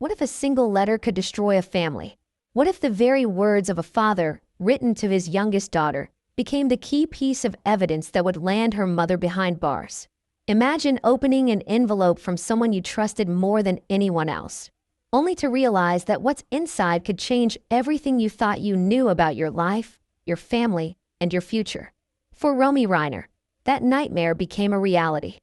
What if a single letter could destroy a family? What if the very words of a father, written to his youngest daughter, became the key piece of evidence that would land her mother behind bars? Imagine opening an envelope from someone you trusted more than anyone else, only to realize that what's inside could change everything you thought you knew about your life, your family, and your future. For Romy Reiner, that nightmare became a reality.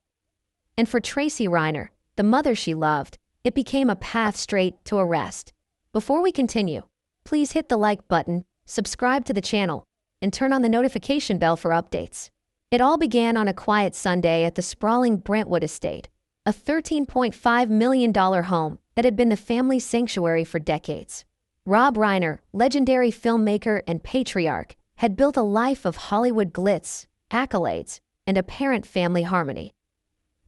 And for Tracy Reiner, the mother she loved, it became a path straight to arrest. Before we continue, please hit the like button, subscribe to the channel, and turn on the notification bell for updates. It all began on a quiet Sunday at the sprawling Brentwood estate, a $13.5 million home that had been the family's sanctuary for decades. Rob Reiner, legendary filmmaker and patriarch, had built a life of Hollywood glitz, accolades, and apparent family harmony.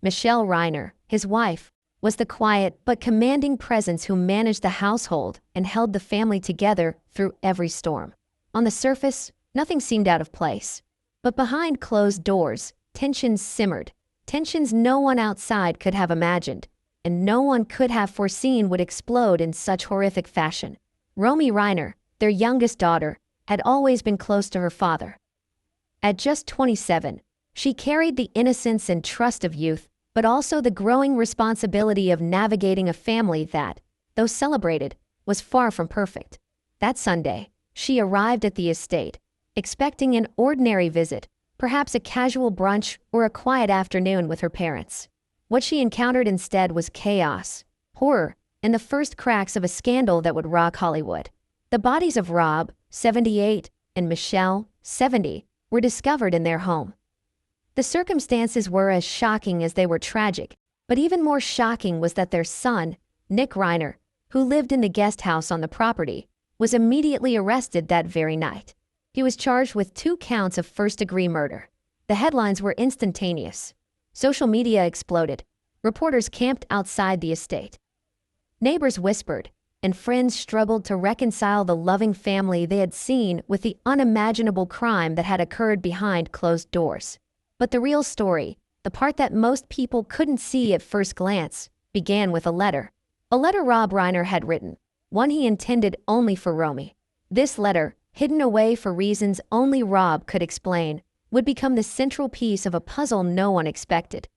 Michelle Reiner, his wife, was the quiet but commanding presence who managed the household and held the family together through every storm. On the surface, nothing seemed out of place. But behind closed doors, tensions simmered, tensions no one outside could have imagined, and no one could have foreseen would explode in such horrific fashion. Romy Reiner, their youngest daughter, had always been close to her father. At just 27, she carried the innocence and trust of youth, but also the growing responsibility of navigating a family that, though celebrated, was far from perfect. That Sunday, she arrived at the estate, expecting an ordinary visit, perhaps a casual brunch or a quiet afternoon with her parents. What she encountered instead was chaos, horror, and the first cracks of a scandal that would rock Hollywood. The bodies of Rob, 78, and Michelle, 70, were discovered in their home. The circumstances were as shocking as they were tragic, but even more shocking was that their son, Nick Reiner, who lived in the guest house on the property, was immediately arrested that very night. He was charged with 2 counts of first-degree murder. The headlines were instantaneous. Social media exploded. Reporters camped outside the estate. Neighbors whispered, and friends struggled to reconcile the loving family they had seen with the unimaginable crime that had occurred behind closed doors. But the real story, the part that most people couldn't see at first glance, began with a letter. A letter Rob Reiner had written, one he intended only for Romy. This letter, hidden away for reasons only Rob could explain, would become the central piece of a puzzle no one expected.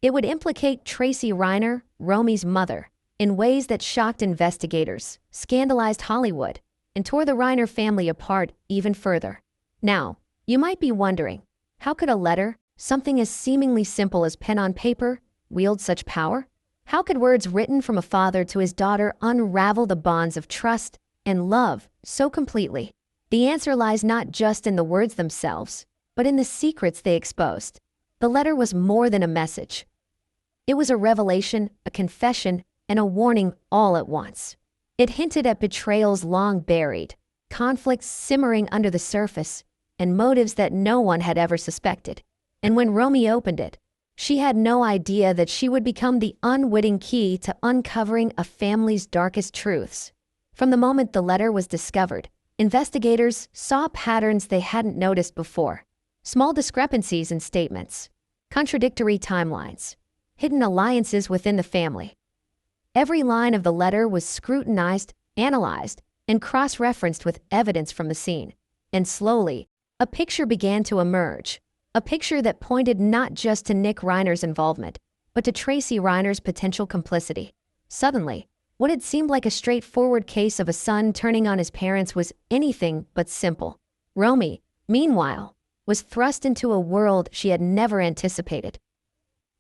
It would implicate Tracy Reiner, Romy's mother, in ways that shocked investigators, scandalized Hollywood, and tore the Reiner family apart even further. Now, you might be wondering, how could a letter, something as seemingly simple as pen on paper, wield such power? How could words written from a father to his daughter unravel the bonds of trust and love so completely? The answer lies not just in the words themselves, but in the secrets they exposed. The letter was more than a message. It was a revelation, a confession, and a warning all at once. It hinted at betrayals long buried, conflicts simmering under the surface, and motives that no one had ever suspected. And when Romy opened it, she had no idea that she would become the unwitting key to uncovering a family's darkest truths. From the moment the letter was discovered, investigators saw patterns they hadn't noticed before. Small discrepancies in statements, contradictory timelines, hidden alliances within the family. Every line of the letter was scrutinized, analyzed, and cross-referenced with evidence from the scene. And slowly, a picture began to emerge. A picture that pointed not just to Nick Reiner's involvement, but to Tracy Reiner's potential complicity. Suddenly, what had seemed like a straightforward case of a son turning on his parents was anything but simple. Romy, meanwhile, was thrust into a world she had never anticipated.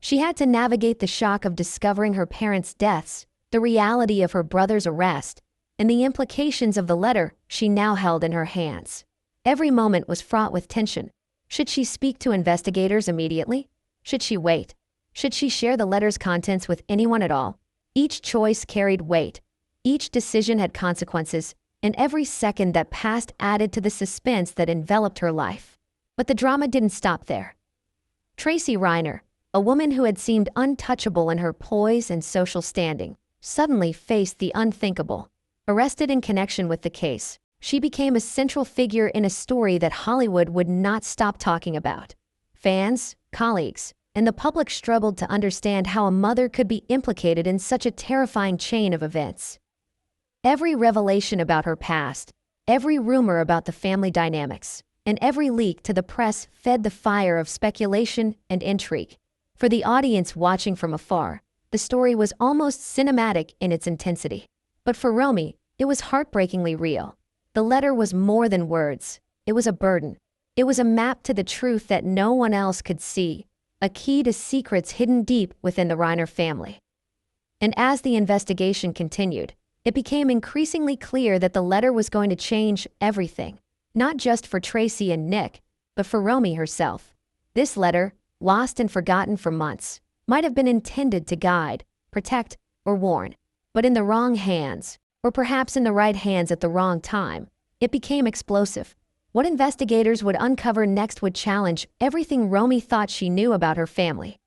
She had to navigate the shock of discovering her parents' deaths, the reality of her brother's arrest, and the implications of the letter she now held in her hands. Every moment was fraught with tension. Should she speak to investigators immediately? Should she wait? Should she share the letter's contents with anyone at all? Each choice carried weight. Each decision had consequences, and every second that passed added to the suspense that enveloped her life. But the drama didn't stop there. Tracy Reiner, a woman who had seemed untouchable in her poise and social standing, suddenly faced the unthinkable. Arrested in connection with the case, she became a central figure in a story that Hollywood would not stop talking about. Fans, colleagues, and the public struggled to understand how a mother could be implicated in such a terrifying chain of events. Every revelation about her past, every rumor about the family dynamics, and every leak to the press fed the fire of speculation and intrigue. For the audience watching from afar, the story was almost cinematic in its intensity. But for Romy, it was heartbreakingly real. The letter was more than words. It was a burden. It was a map to the truth that no one else could see, a key to secrets hidden deep within the Reiner family. And as the investigation continued, it became increasingly clear that the letter was going to change everything, not just for Tracy and Nick, but for Romy herself. This letter, lost and forgotten for months, might have been intended to guide, protect, or warn, but in the wrong hands, or perhaps in the right hands at the wrong time, it became explosive. What investigators would uncover next would challenge everything Romy thought she knew about her family.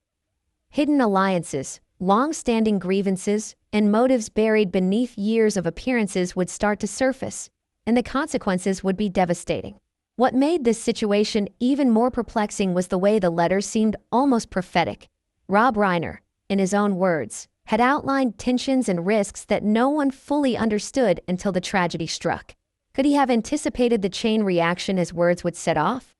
Hidden alliances, long-standing grievances, and motives buried beneath years of appearances would start to surface, and the consequences would be devastating. What made this situation even more perplexing was the way the letter seemed almost prophetic. Rob Reiner, in his own words, had outlined tensions and risks that no one fully understood until the tragedy struck. Could he have anticipated the chain reaction his words would set off?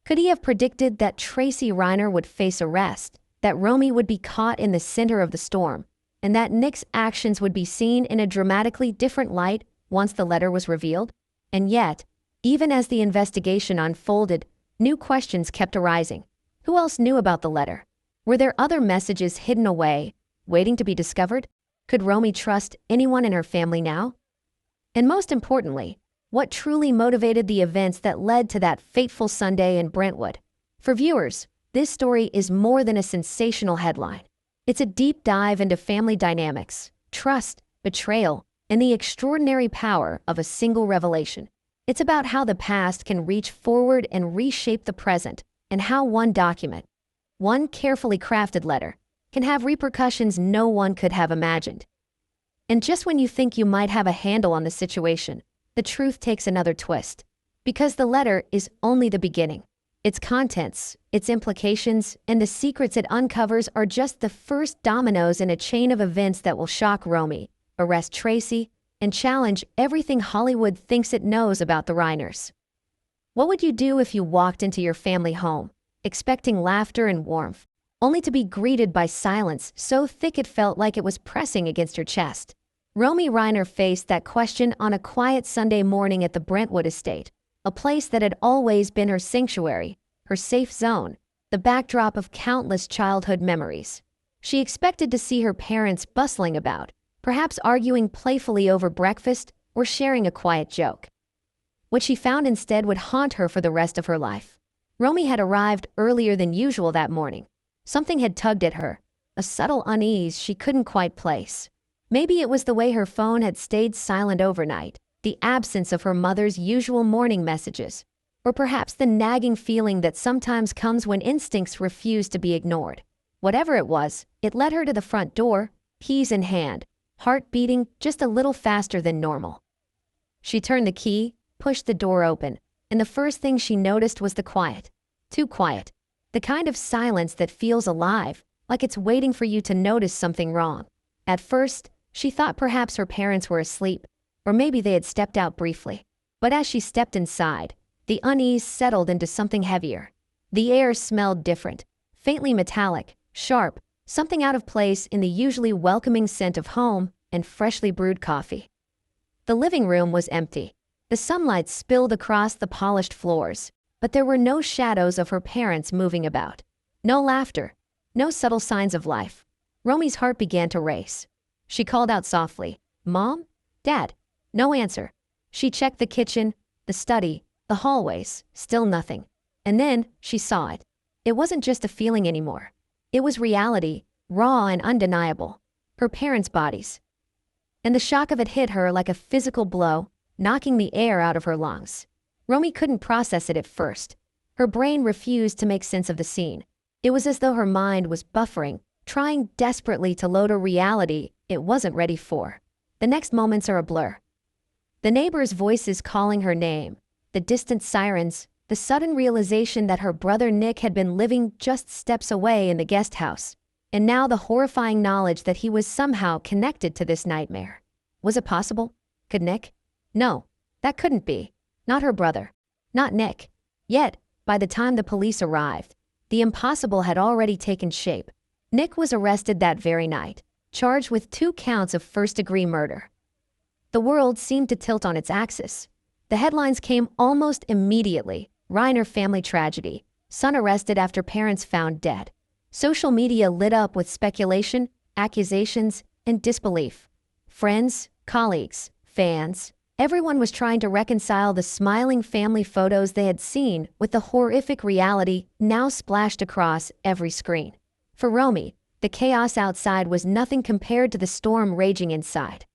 Could he have predicted that Tracy Reiner would face arrest, that Romy would be caught in the center of the storm, and that Nick's actions would be seen in a dramatically different light once the letter was revealed? And yet, even as the investigation unfolded, new questions kept arising. Who else knew about the letter? Were there other messages hidden away, waiting to be discovered? Could Romy trust anyone in her family now? And most importantly, what truly motivated the events that led to that fateful Sunday in Brentwood? For viewers, this story is more than a sensational headline. It's a deep dive into family dynamics, trust, betrayal, and the extraordinary power of a single revelation. It's about how the past can reach forward and reshape the present, and how one document, one carefully crafted letter, can have repercussions no one could have imagined. And just when you think you might have a handle on the situation, the truth takes another twist. Because the letter is only the beginning. Its contents, its implications, and the secrets it uncovers are just the first dominoes in a chain of events that will shock Romy, arrest Tracy, and challenge everything Hollywood thinks it knows about the Reiners. What would you do if you walked into your family home, expecting laughter and warmth, only to be greeted by silence so thick it felt like it was pressing against your chest? Romy Reiner faced that question on a quiet Sunday morning at the Brentwood estate, a place that had always been her sanctuary, her safe zone, the backdrop of countless childhood memories. She expected to see her parents bustling about, perhaps arguing playfully over breakfast or sharing a quiet joke. What she found instead would haunt her for the rest of her life. Romy had arrived earlier than usual that morning. Something had tugged at her, a subtle unease she couldn't quite place. Maybe it was the way her phone had stayed silent overnight, the absence of her mother's usual morning messages, or perhaps the nagging feeling that sometimes comes when instincts refuse to be ignored. Whatever it was, it led her to the front door, keys in hand, heart beating just a little faster than normal. She turned the key, pushed the door open, and the first thing she noticed was the quiet. Too quiet. The kind of silence that feels alive, like it's waiting for you to notice something wrong. At first, she thought perhaps her parents were asleep, or maybe they had stepped out briefly. But as she stepped inside, the unease settled into something heavier. The air smelled different, faintly metallic, sharp, something out of place in the usually welcoming scent of home and freshly brewed coffee. The living room was empty. The sunlight spilled across the polished floors, but there were no shadows of her parents moving about. No laughter, no subtle signs of life. Romy's heart began to race. She called out softly, "Mom? Dad?" No answer. She checked the kitchen, the study, the hallways, still nothing. And then she saw it. It wasn't just a feeling anymore. It was reality, raw and undeniable. Her parents' bodies. And the shock of it hit her like a physical blow, knocking the air out of her lungs. Romy couldn't process it at first. Her brain refused to make sense of the scene. It was as though her mind was buffering, trying desperately to load a reality it wasn't ready for. The next moments are a blur. The neighbors' voices calling her name, the distant sirens, the sudden realization that her brother Nick had been living just steps away in the guest house, and now the horrifying knowledge that he was somehow connected to this nightmare. Was it possible? Could Nick? No, that couldn't be. Not her brother. Not Nick. Yet, by the time the police arrived, the impossible had already taken shape. Nick was arrested that very night, charged with 2 counts of first-degree murder. The world seemed to tilt on its axis. The headlines came almost immediately. Reiner family tragedy. Son arrested after parents found dead. Social media lit up with speculation, accusations, and disbelief. Friends, colleagues, fans, everyone was trying to reconcile the smiling family photos they had seen with the horrific reality now splashed across every screen. For Romy, the chaos outside was nothing compared to the storm raging inside.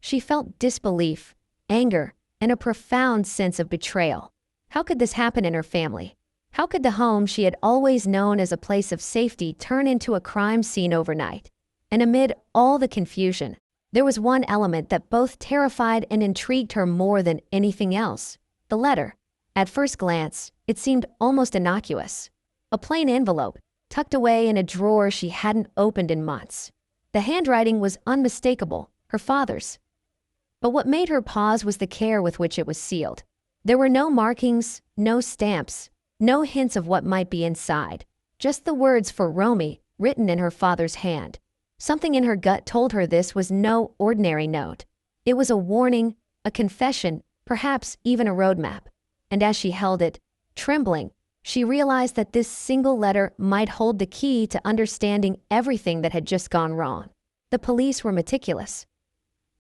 She felt disbelief, anger, and a profound sense of betrayal. How could this happen in her family? How could the home she had always known as a place of safety turn into a crime scene overnight? And amid all the confusion, there was one element that both terrified and intrigued her more than anything else: the letter. At first glance, it seemed almost innocuous. A plain envelope, tucked away in a drawer she hadn't opened in months. The handwriting was unmistakable, her father's. But what made her pause was the care with which it was sealed. There were no markings, no stamps, no hints of what might be inside. Just the words "for Romy" written in her father's hand. Something in her gut told her this was no ordinary note. It was a warning, a confession, perhaps even a roadmap. And as she held it, trembling, she realized that this single letter might hold the key to understanding everything that had just gone wrong. The police were meticulous.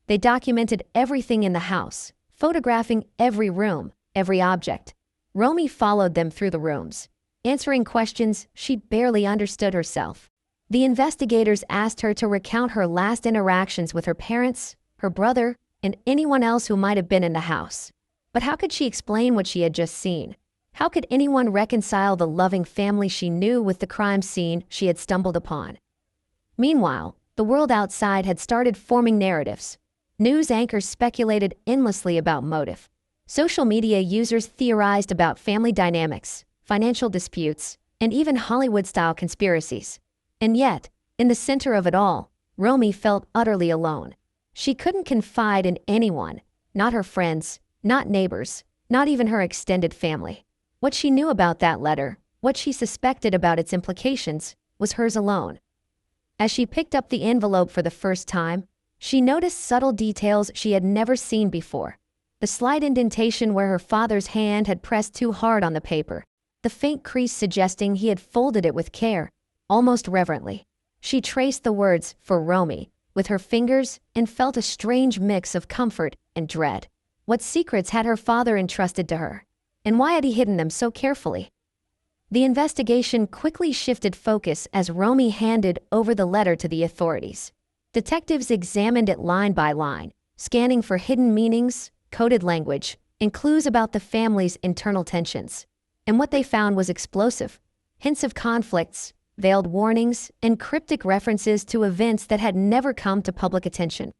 They documented everything in the house, photographing every room, every object. Romy followed them through the rooms, answering questions she barely understood herself. The investigators asked her to recount her last interactions with her parents, her brother, and anyone else who might have been in the house. But how could she explain what she had just seen? How could anyone reconcile the loving family she knew with the crime scene she had stumbled upon? Meanwhile, the world outside had started forming narratives. News anchors speculated endlessly about motive. Social media users theorized about family dynamics, financial disputes, and even Hollywood-style conspiracies. And yet, in the center of it all, Romy felt utterly alone. She couldn't confide in anyone, not her friends, not neighbors, not even her extended family. What she knew about that letter, what she suspected about its implications, was hers alone. As she picked up the envelope for the first time, she noticed subtle details she had never seen before. The slight indentation where her father's hand had pressed too hard on the paper, the faint crease suggesting he had folded it with care, almost reverently. She traced the words "for Romy" with her fingers and felt a strange mix of comfort and dread. What secrets had her father entrusted to her? And why had he hidden them so carefully? The investigation quickly shifted focus as Romy handed over the letter to the authorities. Detectives examined it line by line, scanning for hidden meanings, coded language, and clues about the family's internal tensions. And what they found was explosive: hints of conflicts, veiled warnings, and cryptic references to events that had never come to public attention.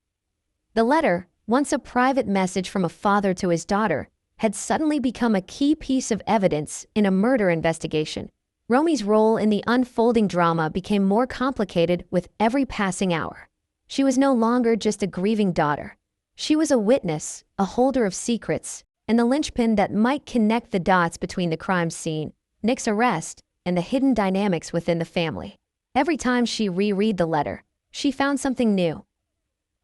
The letter, once a private message from a father to his daughter, had suddenly become a key piece of evidence in a murder investigation. Romy's role in the unfolding drama became more complicated with every passing hour. She was no longer just a grieving daughter. She was a witness, a holder of secrets, and the linchpin that might connect the dots between the crime scene, Nick's arrest, and the hidden dynamics within the family. Every time she reread the letter, she found something new.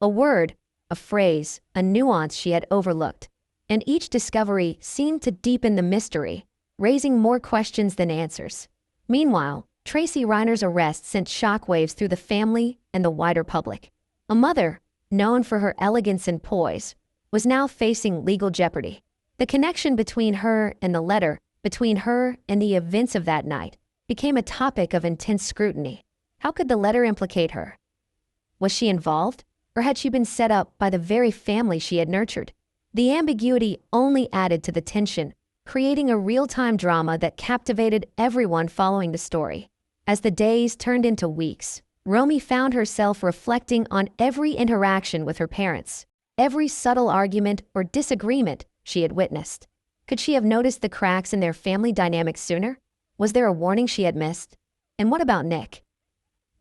A word, a phrase, a nuance she had overlooked. And each discovery seemed to deepen the mystery, raising more questions than answers. Meanwhile, Tracy Reiner's arrest sent shockwaves through the family and the wider public. A mother, known for her elegance and poise, was now facing legal jeopardy. The connection between her and the letter, between her and the events of that night, became a topic of intense scrutiny. How could the letter implicate her? Was she involved, or had she been set up by the very family she had nurtured? The ambiguity only added to the tension, creating a real-time drama that captivated everyone following the story. As the days turned into weeks, Romy found herself reflecting on every interaction with her parents, every subtle argument or disagreement she had witnessed. Could she have noticed the cracks in their family dynamic sooner? Was there a warning she had missed? And what about Nick?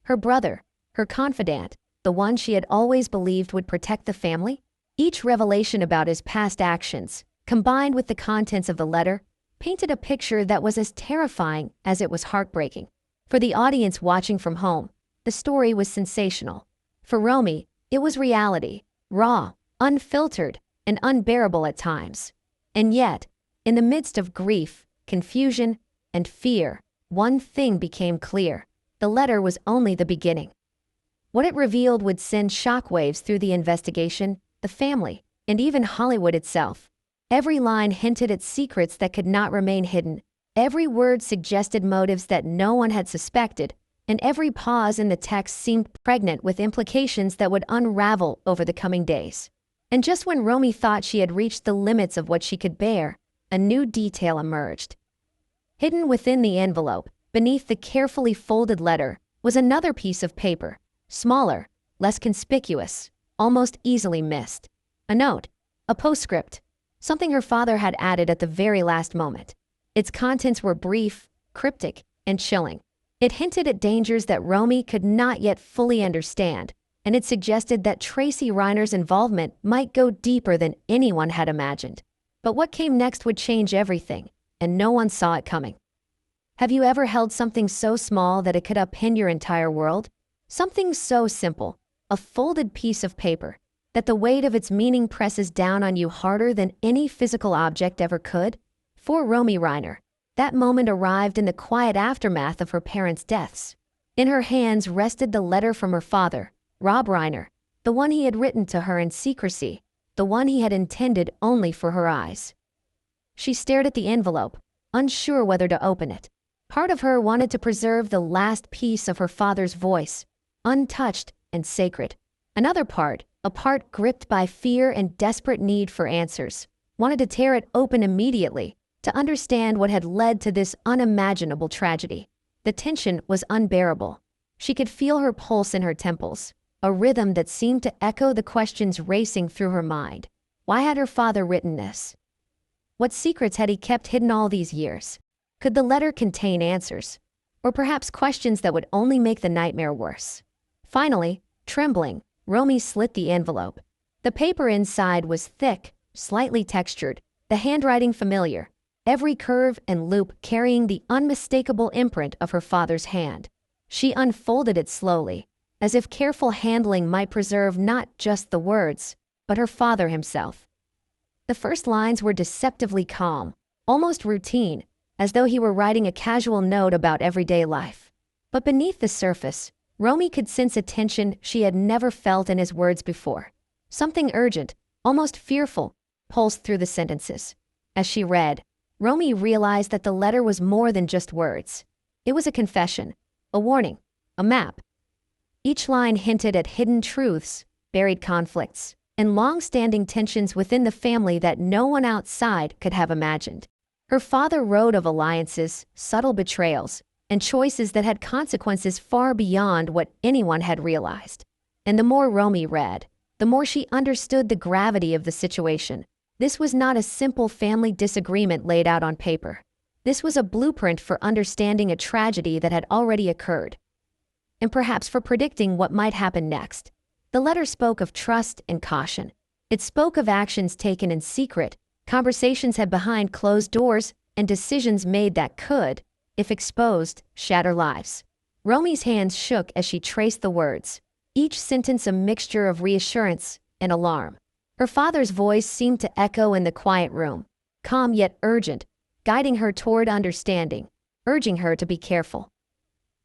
Her brother, her confidant, the one she had always believed would protect the family? Each revelation about his past actions, combined with the contents of the letter, painted a picture that was as terrifying as it was heartbreaking. For the audience watching from home, the story was sensational. For Romy, it was reality, raw, unfiltered, and unbearable at times. And yet, in the midst of grief, confusion, and fear, one thing became clear. The letter was only the beginning. What it revealed would send shockwaves through the investigation, the family, and even Hollywood itself. Every line hinted at secrets that could not remain hidden. Every word suggested motives that no one had suspected, and every pause in the text seemed pregnant with implications that would unravel over the coming days. And just when Romy thought she had reached the limits of what she could bear, a new detail emerged. Hidden within the envelope, beneath the carefully folded letter, was another piece of paper, smaller, less conspicuous, almost easily missed. A note, a postscript, something her father had added at the very last moment. Its contents were brief, cryptic, and chilling. It hinted at dangers that Romy could not yet fully understand, and it suggested that Tracy Reiner's involvement might go deeper than anyone had imagined. But what came next would change everything, and no one saw it coming. Have you ever held something so small that it could upend your entire world? Something so simple, a folded piece of paper, that the weight of its meaning presses down on you harder than any physical object ever could? For Romy Reiner, that moment arrived in the quiet aftermath of her parents' deaths. In her hands rested the letter from her father, Rob Reiner, the one he had written to her in secrecy, the one he had intended only for her eyes. She stared at the envelope, unsure whether to open it. Part of her wanted to preserve the last piece of her father's voice, untouched and sacred. Another part, a part gripped by fear and desperate need for answers, wanted to tear it open immediately, to understand what had led to this unimaginable tragedy. The tension was unbearable. She could feel her pulse in her temples, a rhythm that seemed to echo the questions racing through her mind. Why had her father written this? What secrets had he kept hidden all these years? Could the letter contain answers? Or perhaps questions that would only make the nightmare worse? Finally, trembling, Romy slit the envelope. The paper inside was thick, slightly textured, the handwriting familiar, every curve and loop carrying the unmistakable imprint of her father's hand. She unfolded it slowly, as if careful handling might preserve not just the words, but her father himself. The first lines were deceptively calm, almost routine, as though he were writing a casual note about everyday life. But beneath the surface, Romy could sense a tension she had never felt in his words before. Something urgent, almost fearful, pulsed through the sentences. As she read, Romy realized that the letter was more than just words. It was a confession, a warning, a map. Each line hinted at hidden truths, buried conflicts, and long-standing tensions within the family that no one outside could have imagined. Her father wrote of alliances, subtle betrayals, and choices that had consequences far beyond what anyone had realized. And the more Romy read, the more she understood the gravity of the situation. This was not a simple family disagreement laid out on paper. This was a blueprint for understanding a tragedy that had already occurred, and perhaps for predicting what might happen next. The letter spoke of trust and caution. It spoke of actions taken in secret, conversations had behind closed doors, and decisions made that could, if exposed, shatter lives. Romy's hands shook as she traced the words, each sentence a mixture of reassurance and alarm. Her father's voice seemed to echo in the quiet room, calm yet urgent, guiding her toward understanding, urging her to be careful.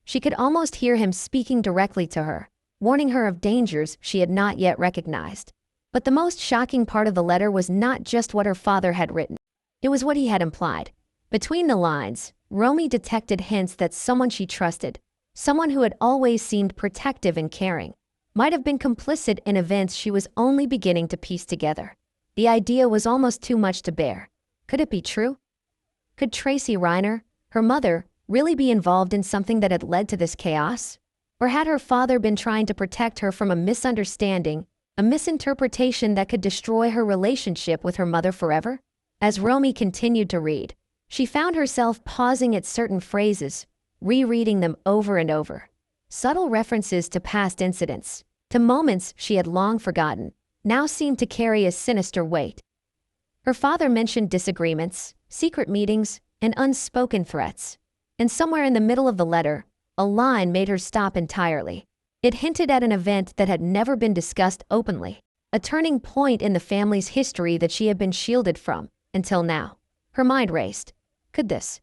She could almost hear him speaking directly to her, warning her of dangers she had not yet recognized. But the most shocking part of the letter was not just what her father had written. It was what he had implied. Between the lines, Romy detected hints that someone she trusted, someone who had always seemed protective and caring, might have been complicit in events she was only beginning to piece together. The idea was almost too much to bear. Could it be true? Could Tracy Reiner, her mother, really be involved in something that had led to this chaos? Or had her father been trying to protect her from a misunderstanding, a misinterpretation that could destroy her relationship with her mother forever? As Romy continued to read, she found herself pausing at certain phrases, rereading them over and over. Subtle references to past incidents, to moments she had long forgotten, now seemed to carry a sinister weight. Her father mentioned disagreements, secret meetings, and unspoken threats. And somewhere in the middle of the letter, a line made her stop entirely. It hinted at an event that had never been discussed openly, a turning point in the family's history that she had been shielded from, until now. Her mind raced. Could this?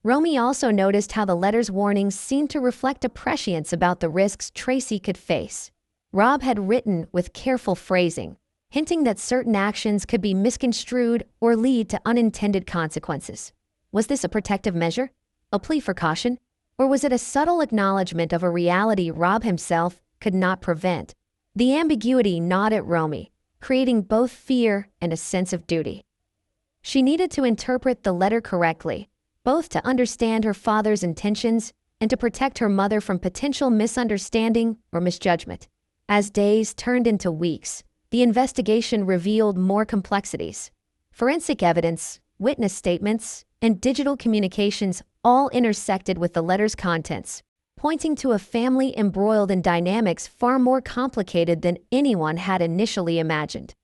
Romy also noticed how the letter's warnings seemed to reflect a prescience about the risks Tracy could face. Rob had written with careful phrasing, hinting that certain actions could be misconstrued or lead to unintended consequences. Was this a protective measure? A plea for caution? Or was it a subtle acknowledgement of a reality Rob himself could not prevent? The ambiguity gnawed at Romy, creating both fear and a sense of duty. She needed to interpret the letter correctly, both to understand her father's intentions and to protect her mother from potential misunderstanding or misjudgment. As days turned into weeks, the investigation revealed more complexities. Forensic evidence, witness statements, and digital communications all intersected with the letter's contents, pointing to a family embroiled in dynamics far more complicated than anyone had initially imagined.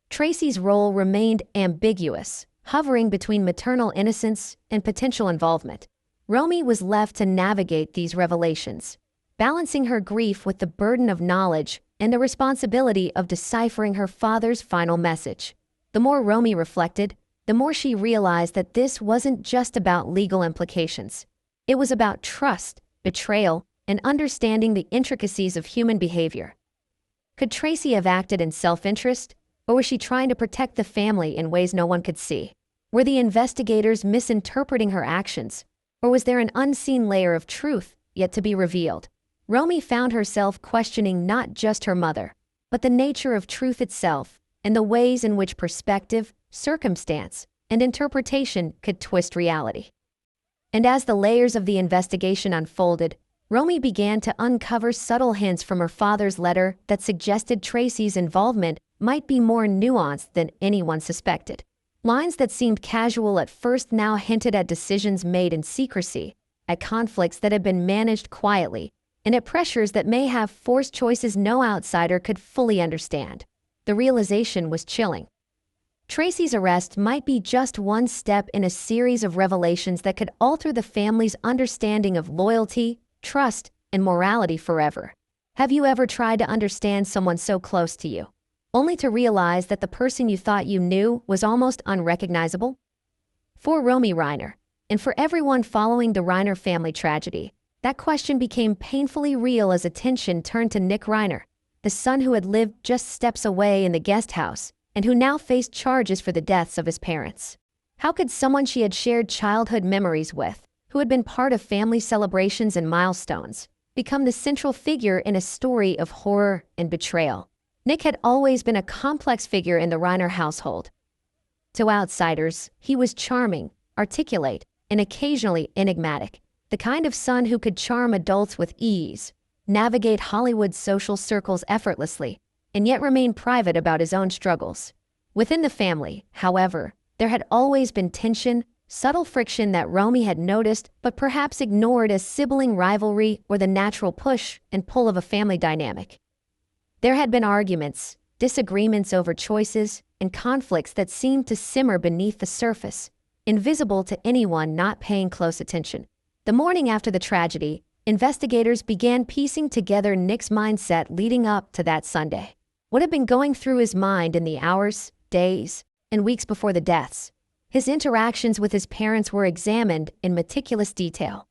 Tracy's role remained ambiguous, hovering between maternal innocence and potential involvement. Romy was left to navigate these revelations, balancing her grief with the burden of knowledge and the responsibility of deciphering her father's final message. The more Romy reflected, the more she realized that this wasn't just about legal implications. It was about trust, betrayal, and understanding the intricacies of human behavior. Could Tracy have acted in self-interest, or was she trying to protect the family in ways no one could see? Were the investigators misinterpreting her actions, or was there an unseen layer of truth yet to be revealed? Romy found herself questioning not just her mother, but the nature of truth itself and the ways in which perspective, circumstance, and interpretation could twist reality. And as the layers of the investigation unfolded, Romy began to uncover subtle hints from her father's letter that suggested Tracy's involvement might be more nuanced than anyone suspected. Lines that seemed casual at first now hinted at decisions made in secrecy, at conflicts that had been managed quietly, and at pressures that may have forced choices no outsider could fully understand. The realization was chilling. Tracy's arrest might be just one step in a series of revelations that could alter the family's understanding of loyalty, trust, and morality forever. Have you ever tried to understand someone so close to you, only to realize that the person you thought you knew was almost unrecognizable? For Romy Reiner, and for everyone following the Reiner family tragedy, that question became painfully real as attention turned to Nick Reiner, the son who had lived just steps away in the guest house and who now faced charges for the deaths of his parents. How could someone she had shared childhood memories with, who had been part of family celebrations and milestones, become the central figure in a story of horror and betrayal? Nick had always been a complex figure in the Reiner household. To outsiders, he was charming, articulate, and occasionally enigmatic, the kind of son who could charm adults with ease, navigate Hollywood's social circles effortlessly, and yet remain private about his own struggles. Within the family, however, there had always been tension, subtle friction that Romy had noticed but perhaps ignored as sibling rivalry or the natural push and pull of a family dynamic. There had been arguments, disagreements over choices, and conflicts that seemed to simmer beneath the surface, invisible to anyone not paying close attention. The morning after the tragedy, investigators began piecing together Nick's mindset leading up to that Sunday. What had been going through his mind in the hours, days, and weeks before the deaths? His interactions with his parents were examined in meticulous detail.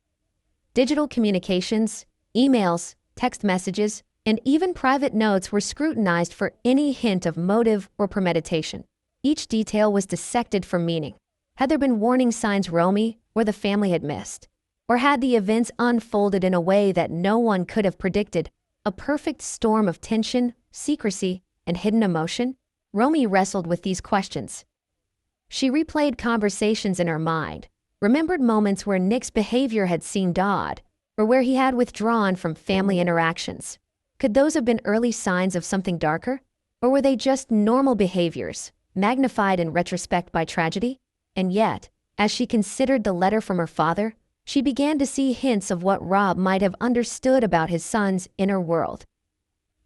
Digital communications, emails, text messages, and even private notes were scrutinized for any hint of motive or premeditation. Each detail was dissected for meaning. Had there been warning signs Romy or the family had missed? Or had the events unfolded in a way that no one could have predicted? A perfect storm of tension, secrecy, and hidden emotion? Romy wrestled with these questions. She replayed conversations in her mind, remembered moments where Nick's behavior had seemed odd, or where he had withdrawn from family interactions. Could those have been early signs of something darker? Or were they just normal behaviors, magnified in retrospect by tragedy? And yet, as she considered the letter from her father, she began to see hints of what Rob might have understood about his son's inner world.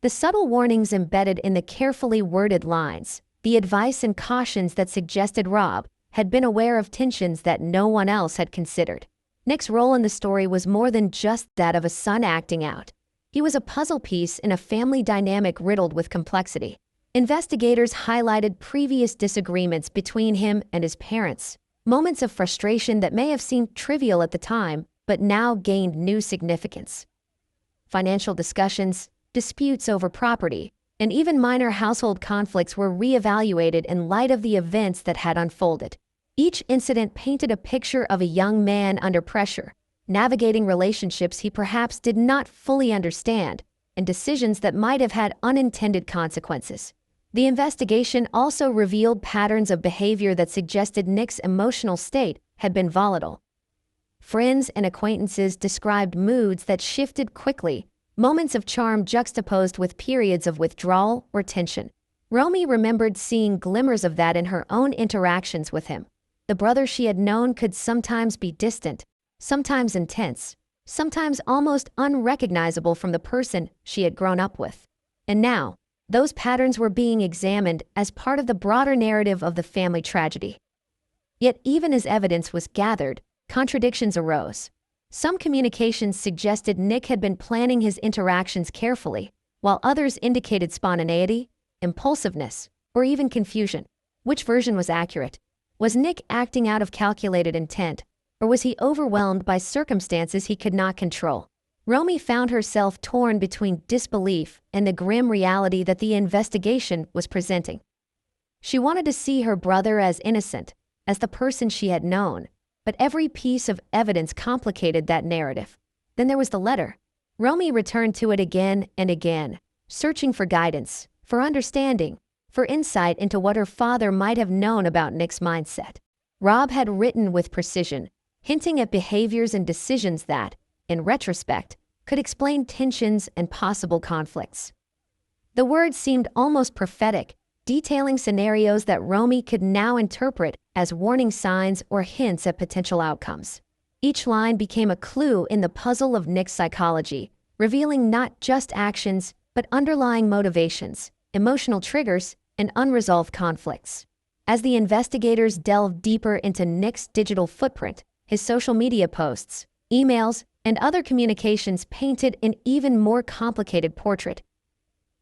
The subtle warnings embedded in the carefully worded lines, the advice and cautions that suggested Rob had been aware of tensions that no one else had considered. Nick's role in the story was more than just that of a son acting out. He was a puzzle piece in a family dynamic riddled with complexity. Investigators highlighted previous disagreements between him and his parents, moments of frustration that may have seemed trivial at the time, but now gained new significance. Financial discussions, disputes over property, and even minor household conflicts were reevaluated in light of the events that had unfolded. Each incident painted a picture of a young man under pressure, navigating relationships he perhaps did not fully understand, and decisions that might have had unintended consequences. The investigation also revealed patterns of behavior that suggested Nick's emotional state had been volatile. Friends and acquaintances described moods that shifted quickly, moments of charm juxtaposed with periods of withdrawal or tension. Romy remembered seeing glimmers of that in her own interactions with him. The brother she had known could sometimes be distant, sometimes intense, sometimes almost unrecognizable from the person she had grown up with. And now, those patterns were being examined as part of the broader narrative of the family tragedy. Yet even as evidence was gathered, contradictions arose. Some communications suggested Nick had been planning his interactions carefully, while others indicated spontaneity, impulsiveness, or even confusion. Which version was accurate? Was Nick acting out of calculated intent, or was he overwhelmed by circumstances he could not control? Romy found herself torn between disbelief and the grim reality that the investigation was presenting. She wanted to see her brother as innocent, as the person she had known, but every piece of evidence complicated that narrative. Then there was the letter. Romy returned to it again and again, searching for guidance, for understanding, for insight into what her father might have known about Nick's mindset. Rob had written with precision, hinting at behaviors and decisions that, in retrospect, could explain tensions and possible conflicts. The words seemed almost prophetic, detailing scenarios that Romy could now interpret as warning signs or hints at potential outcomes. Each line became a clue in the puzzle of Nick's psychology, revealing not just actions, but underlying motivations, emotional triggers, and unresolved conflicts. As the investigators delved deeper into Nick's digital footprint, his social media posts, emails, and other communications painted an even more complicated portrait.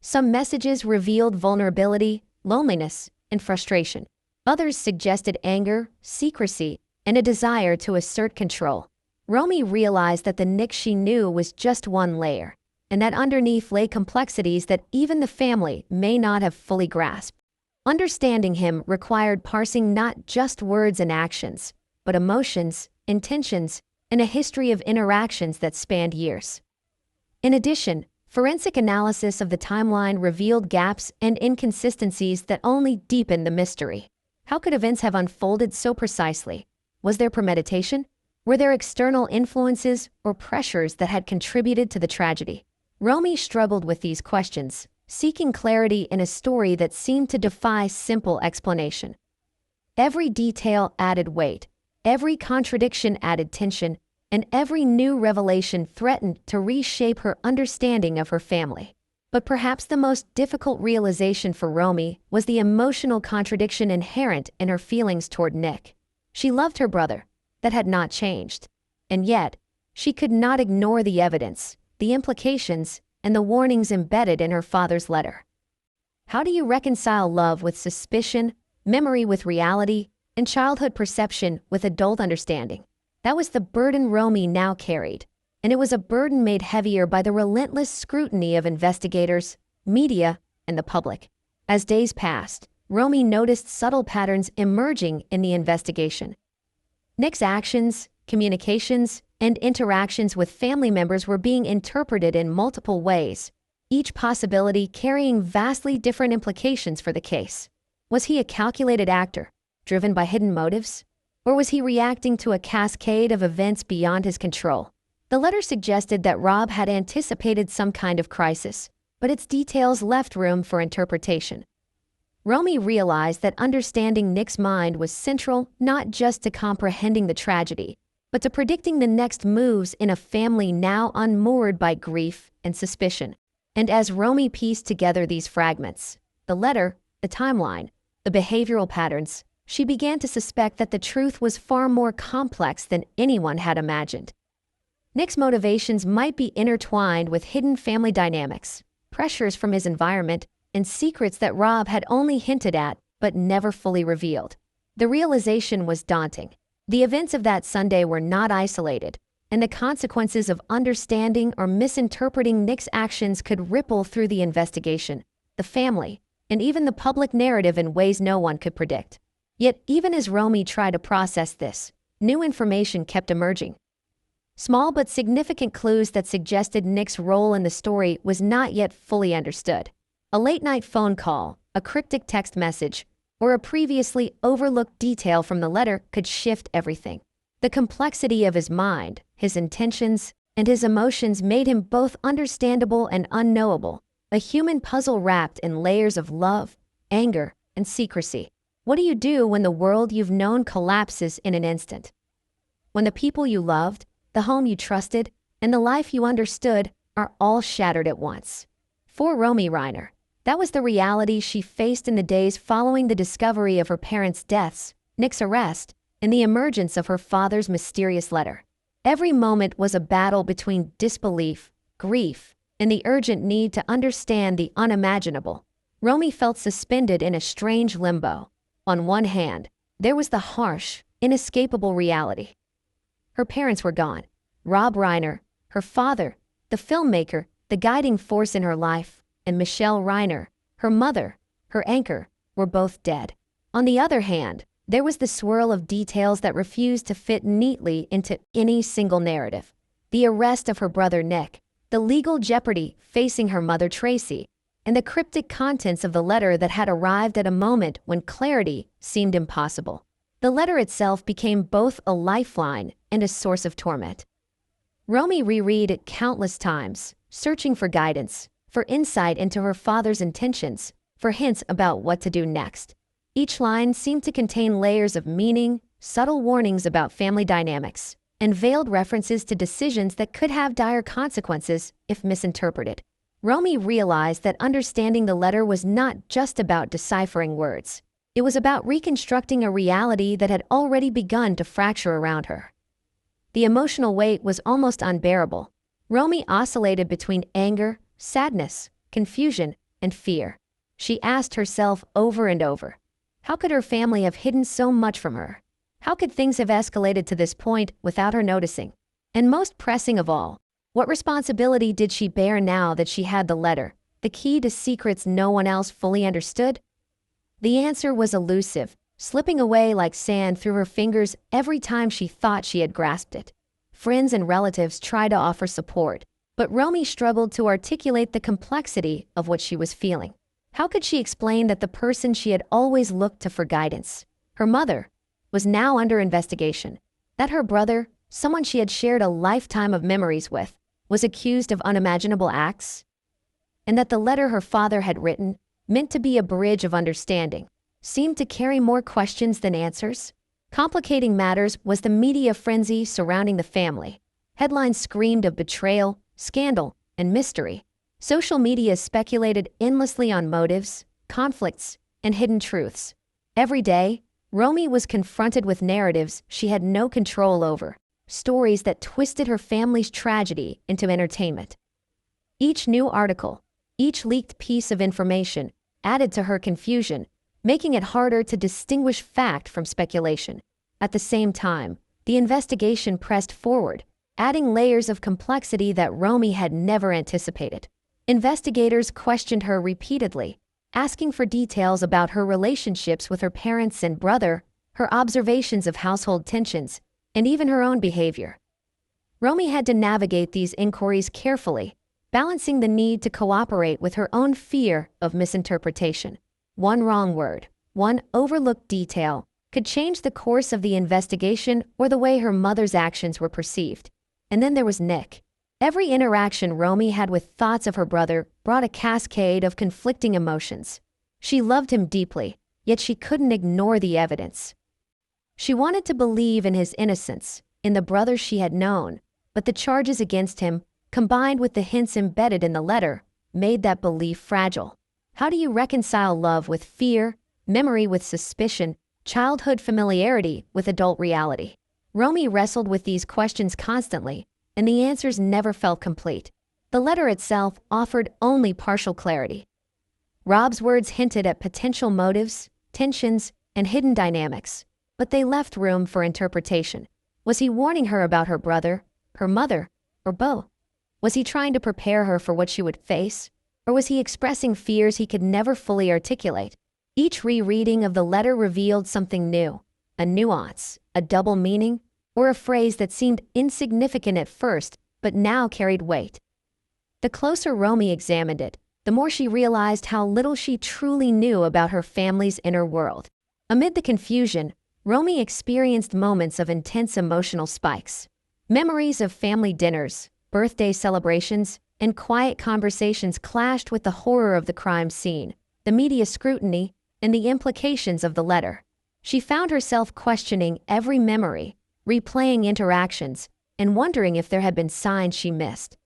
Some messages revealed vulnerability, loneliness, and frustration. Others suggested anger, secrecy, and a desire to assert control. Romy realized that the Nick she knew was just one layer, and that underneath lay complexities that even the family may not have fully grasped. Understanding him required parsing not just words and actions, but emotions, intentions, and a history of interactions that spanned years. In addition, forensic analysis of the timeline revealed gaps and inconsistencies that only deepened the mystery. How could events have unfolded so precisely? Was there premeditation? Were there external influences or pressures that had contributed to the tragedy? Romy struggled with these questions, seeking clarity in a story that seemed to defy simple explanation. Every detail added weight, every contradiction added tension, and every new revelation threatened to reshape her understanding of her family. But perhaps the most difficult realization for Romy was the emotional contradiction inherent in her feelings toward Nick. She loved her brother, that had not changed, and yet, she could not ignore the evidence, the implications, and the warnings embedded in her father's letter. How do you reconcile love with suspicion, memory with reality, and childhood perception with adult understanding? That was the burden Romy now carried, and it was a burden made heavier by the relentless scrutiny of investigators, media, and the public. As days passed, Romy noticed subtle patterns emerging in the investigation. Nick's actions, communications, and interactions with family members were being interpreted in multiple ways, each possibility carrying vastly different implications for the case. Was he a calculated actor, driven by hidden motives? Or was he reacting to a cascade of events beyond his control? The letter suggested that Rob had anticipated some kind of crisis, but its details left room for interpretation. Romy realized that understanding Nick's mind was central not just to comprehending the tragedy, but to predicting the next moves in a family now unmoored by grief and suspicion. And as Romy pieced together these fragments, the letter, the timeline, the behavioral patterns, she began to suspect that the truth was far more complex than anyone had imagined. Nick's motivations might be intertwined with hidden family dynamics, pressures from his environment, and secrets that Rob had only hinted at but never fully revealed. The realization was daunting. The events of that Sunday were not isolated, and the consequences of understanding or misinterpreting Nick's actions could ripple through the investigation, the family, and even the public narrative in ways no one could predict. Yet, even as Romy tried to process this, new information kept emerging. Small but significant clues that suggested Nick's role in the story was not yet fully understood. A late-night phone call, a cryptic text message, or a previously overlooked detail from the letter could shift everything. The complexity of his mind, his intentions, and his emotions made him both understandable and unknowable, a human puzzle wrapped in layers of love, anger, and secrecy. What do you do when the world you've known collapses in an instant? When the people you loved, the home you trusted, and the life you understood are all shattered at once. For Romy Reiner, that was the reality she faced in the days following the discovery of her parents' deaths, Nick's arrest, and the emergence of her father's mysterious letter. Every moment was a battle between disbelief, grief, and the urgent need to understand the unimaginable. Romy felt suspended in a strange limbo. On one hand, there was the harsh, inescapable reality. Her parents were gone. Rob Reiner, her father, the filmmaker, the guiding force in her life, and Michelle Reiner, her mother, her anchor, were both dead. On the other hand, there was the swirl of details that refused to fit neatly into any single narrative. The arrest of her brother Nick, the legal jeopardy facing her mother Tracy, and the cryptic contents of the letter that had arrived at a moment when clarity seemed impossible. The letter itself became both a lifeline and a source of torment. Romy reread it countless times, searching for guidance, for insight into her father's intentions, for hints about what to do next. Each line seemed to contain layers of meaning, subtle warnings about family dynamics, and veiled references to decisions that could have dire consequences if misinterpreted. Romy realized that understanding the letter was not just about deciphering words. It was about reconstructing a reality that had already begun to fracture around her. The emotional weight was almost unbearable. Romy oscillated between anger, sadness, confusion, and fear. She asked herself over and over, how could her family have hidden so much from her? How could things have escalated to this point without her noticing? And most pressing of all, what responsibility did she bear now that she had the letter, the key to secrets no one else fully understood? The answer was elusive, slipping away like sand through her fingers every time she thought she had grasped it. Friends and relatives tried to offer support, but Romy struggled to articulate the complexity of what she was feeling. How could she explain that the person she had always looked to for guidance, her mother, was now under investigation? That her brother, someone she had shared a lifetime of memories with, was accused of unimaginable acts? And that the letter her father had written, meant to be a bridge of understanding, seemed to carry more questions than answers? Complicating matters was the media frenzy surrounding the family. Headlines screamed of betrayal, scandal, and mystery. Social media speculated endlessly on motives, conflicts, and hidden truths. Every day, Romy was confronted with narratives she had no control over, stories that twisted her family's tragedy into entertainment. Each new article, each leaked piece of information, added to her confusion, making it harder to distinguish fact from speculation. At the same time, the investigation pressed forward, adding layers of complexity that Romy had never anticipated. Investigators questioned her repeatedly, asking for details about her relationships with her parents and brother, her observations of household tensions, and even her own behavior. Romy had to navigate these inquiries carefully, balancing the need to cooperate with her own fear of misinterpretation. One wrong word, one overlooked detail, could change the course of the investigation or the way her mother's actions were perceived. And then there was Nick. Every interaction Romy had with thoughts of her brother brought a cascade of conflicting emotions. She loved him deeply, yet she couldn't ignore the evidence. She wanted to believe in his innocence, in the brother she had known, but the charges against him, combined with the hints embedded in the letter, made that belief fragile. How do you reconcile love with fear, memory with suspicion, childhood familiarity with adult reality? Romy wrestled with these questions constantly, and the answers never felt complete. The letter itself offered only partial clarity. Rob's words hinted at potential motives, tensions, and hidden dynamics, but they left room for interpretation. Was he warning her about her brother, her mother, or both? Was he trying to prepare her for what she would face? Or was he expressing fears he could never fully articulate? Each rereading of the letter revealed something new, a nuance, a double meaning, or a phrase that seemed insignificant at first, but now carried weight. The closer Romy examined it, the more she realized how little she truly knew about her family's inner world. Amid the confusion, Romy experienced moments of intense emotional spikes. Memories of family dinners, birthday celebrations, and quiet conversations clashed with the horror of the crime scene, the media scrutiny, and the implications of the letter. She found herself questioning every memory, replaying interactions, and wondering if there had been signs she missed.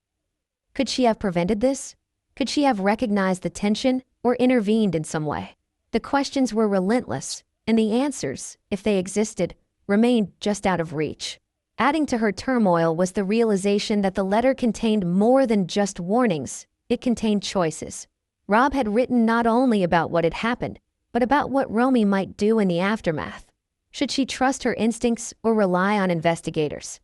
Could she have prevented this? Could she have recognized the tension or intervened in some way? The questions were relentless, and the answers, if they existed, remained just out of reach. Adding to her turmoil was the realization that the letter contained more than just warnings. It contained choices. Rob had written not only about what had happened, but about what Romy might do in the aftermath. Should she trust her instincts or rely on investigators?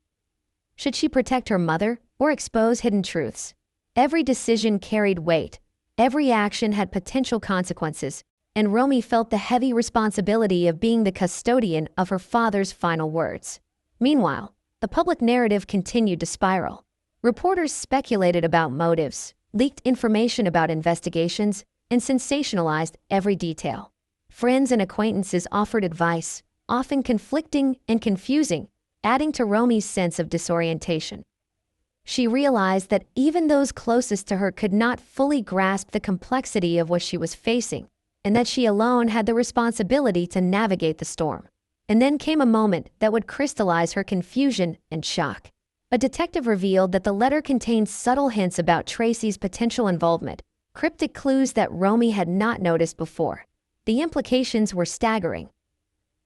Should she protect her mother or expose hidden truths? Every decision carried weight. Every action had potential consequences, and Romy felt the heavy responsibility of being the custodian of her father's final words. Meanwhile, the public narrative continued to spiral. Reporters speculated about motives, leaked information about investigations, and sensationalized every detail. Friends and acquaintances offered advice, often conflicting and confusing, adding to Romy's sense of disorientation. She realized that even those closest to her could not fully grasp the complexity of what she was facing, and that she alone had the responsibility to navigate the storm. And then came a moment that would crystallize her confusion and shock. A detective revealed that the letter contained subtle hints about Tracy's potential involvement, cryptic clues that Romy had not noticed before. The implications were staggering.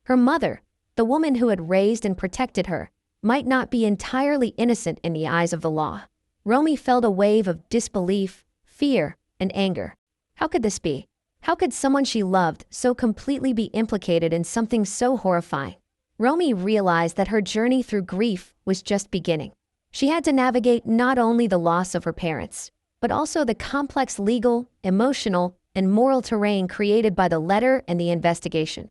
Her mother, the woman who had raised and protected her, might not be entirely innocent in the eyes of the law. Romy felt a wave of disbelief, fear, and anger. How could this be? How could someone she loved so completely be implicated in something so horrifying? Romy realized that her journey through grief was just beginning. She had to navigate not only the loss of her parents, but also the complex legal, emotional, and moral terrain created by the letter and the investigation.